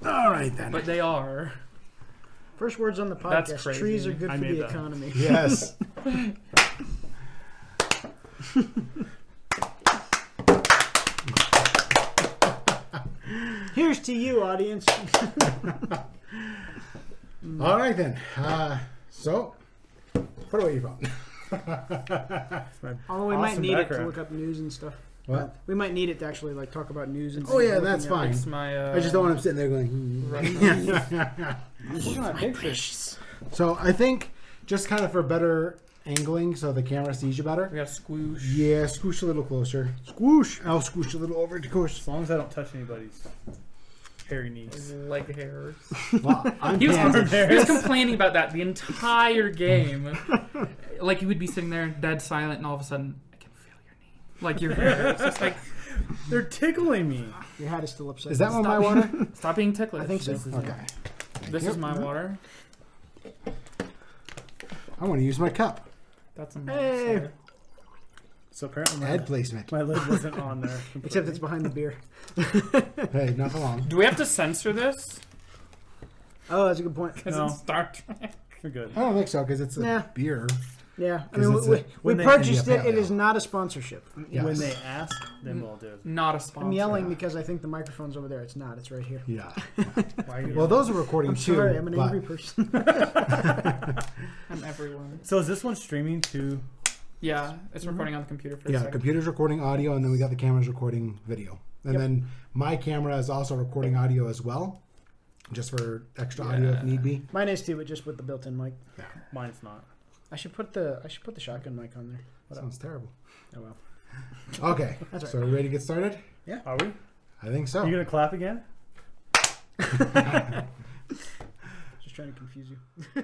All right then. but they are. First words on the That's podcast. crazy. Trees are good I for made the that. economy. Yes. Here's to you, audience. All right then. So, put away your phone. It's my Although we might awesome need it to background. look up news and stuff. What? We might need it to actually like talk about news and. Oh things yeah, we're that's looking at. fine. It's my. I just don't want him sitting there going. Look at my pictures. So I think just kind of for better angling, so the camera sees you better. We got squoosh. Yeah, scoosh a little closer. Squoosh. I'll scoosh a little over to course. As long as I don't touch anybody's hairy knees. Leg hairs. Well, I'm He was, Kansas. he was complaining about that the entire game. Like you would be sitting there dead silent, and all of a sudden, I can feel your knee. Like your hair. It's just like, They're tickling me. Your hat is still upside. Is that down. one my water? stop being ticklish. I think so. This is, Okay. this is my water. I want to use my cup. That's a Hey. monster. So apparently my, Head placement. my lid wasn't on there. Except it's behind the beer. Hey, not for long. Do we have to censor this? Oh, that's a good point. Because No. it's Star Trek. You're good. I don't think so because it's a Nah. beer. Yeah, I 'Cause mean, it's we when they- purchased Yeah, it. It yeah. is not a sponsorship. Yes. When they ask, then we'll do it. Not a sponsor. I'm yelling because I think the microphone's over there. It's not. It's right here. Yeah. Why are you Well, those are recording I'm too. sorry. I'm an but- angry person. I'm everyone. So is this one streaming to? Yeah, it's recording on the computer for a Yeah, second. computer's recording audio, and then we got the cameras recording video. And Yep. then my camera is also recording audio as well, just for extra audio if Yeah. need be. Mine is too, but just with the built-in mic. Mine's not. I should put the shotgun mic on there. That sounds terrible. Oh well. Okay, That's all so are we ready to get started? Are we? I think so. Are you gonna clap again? Just trying to confuse you.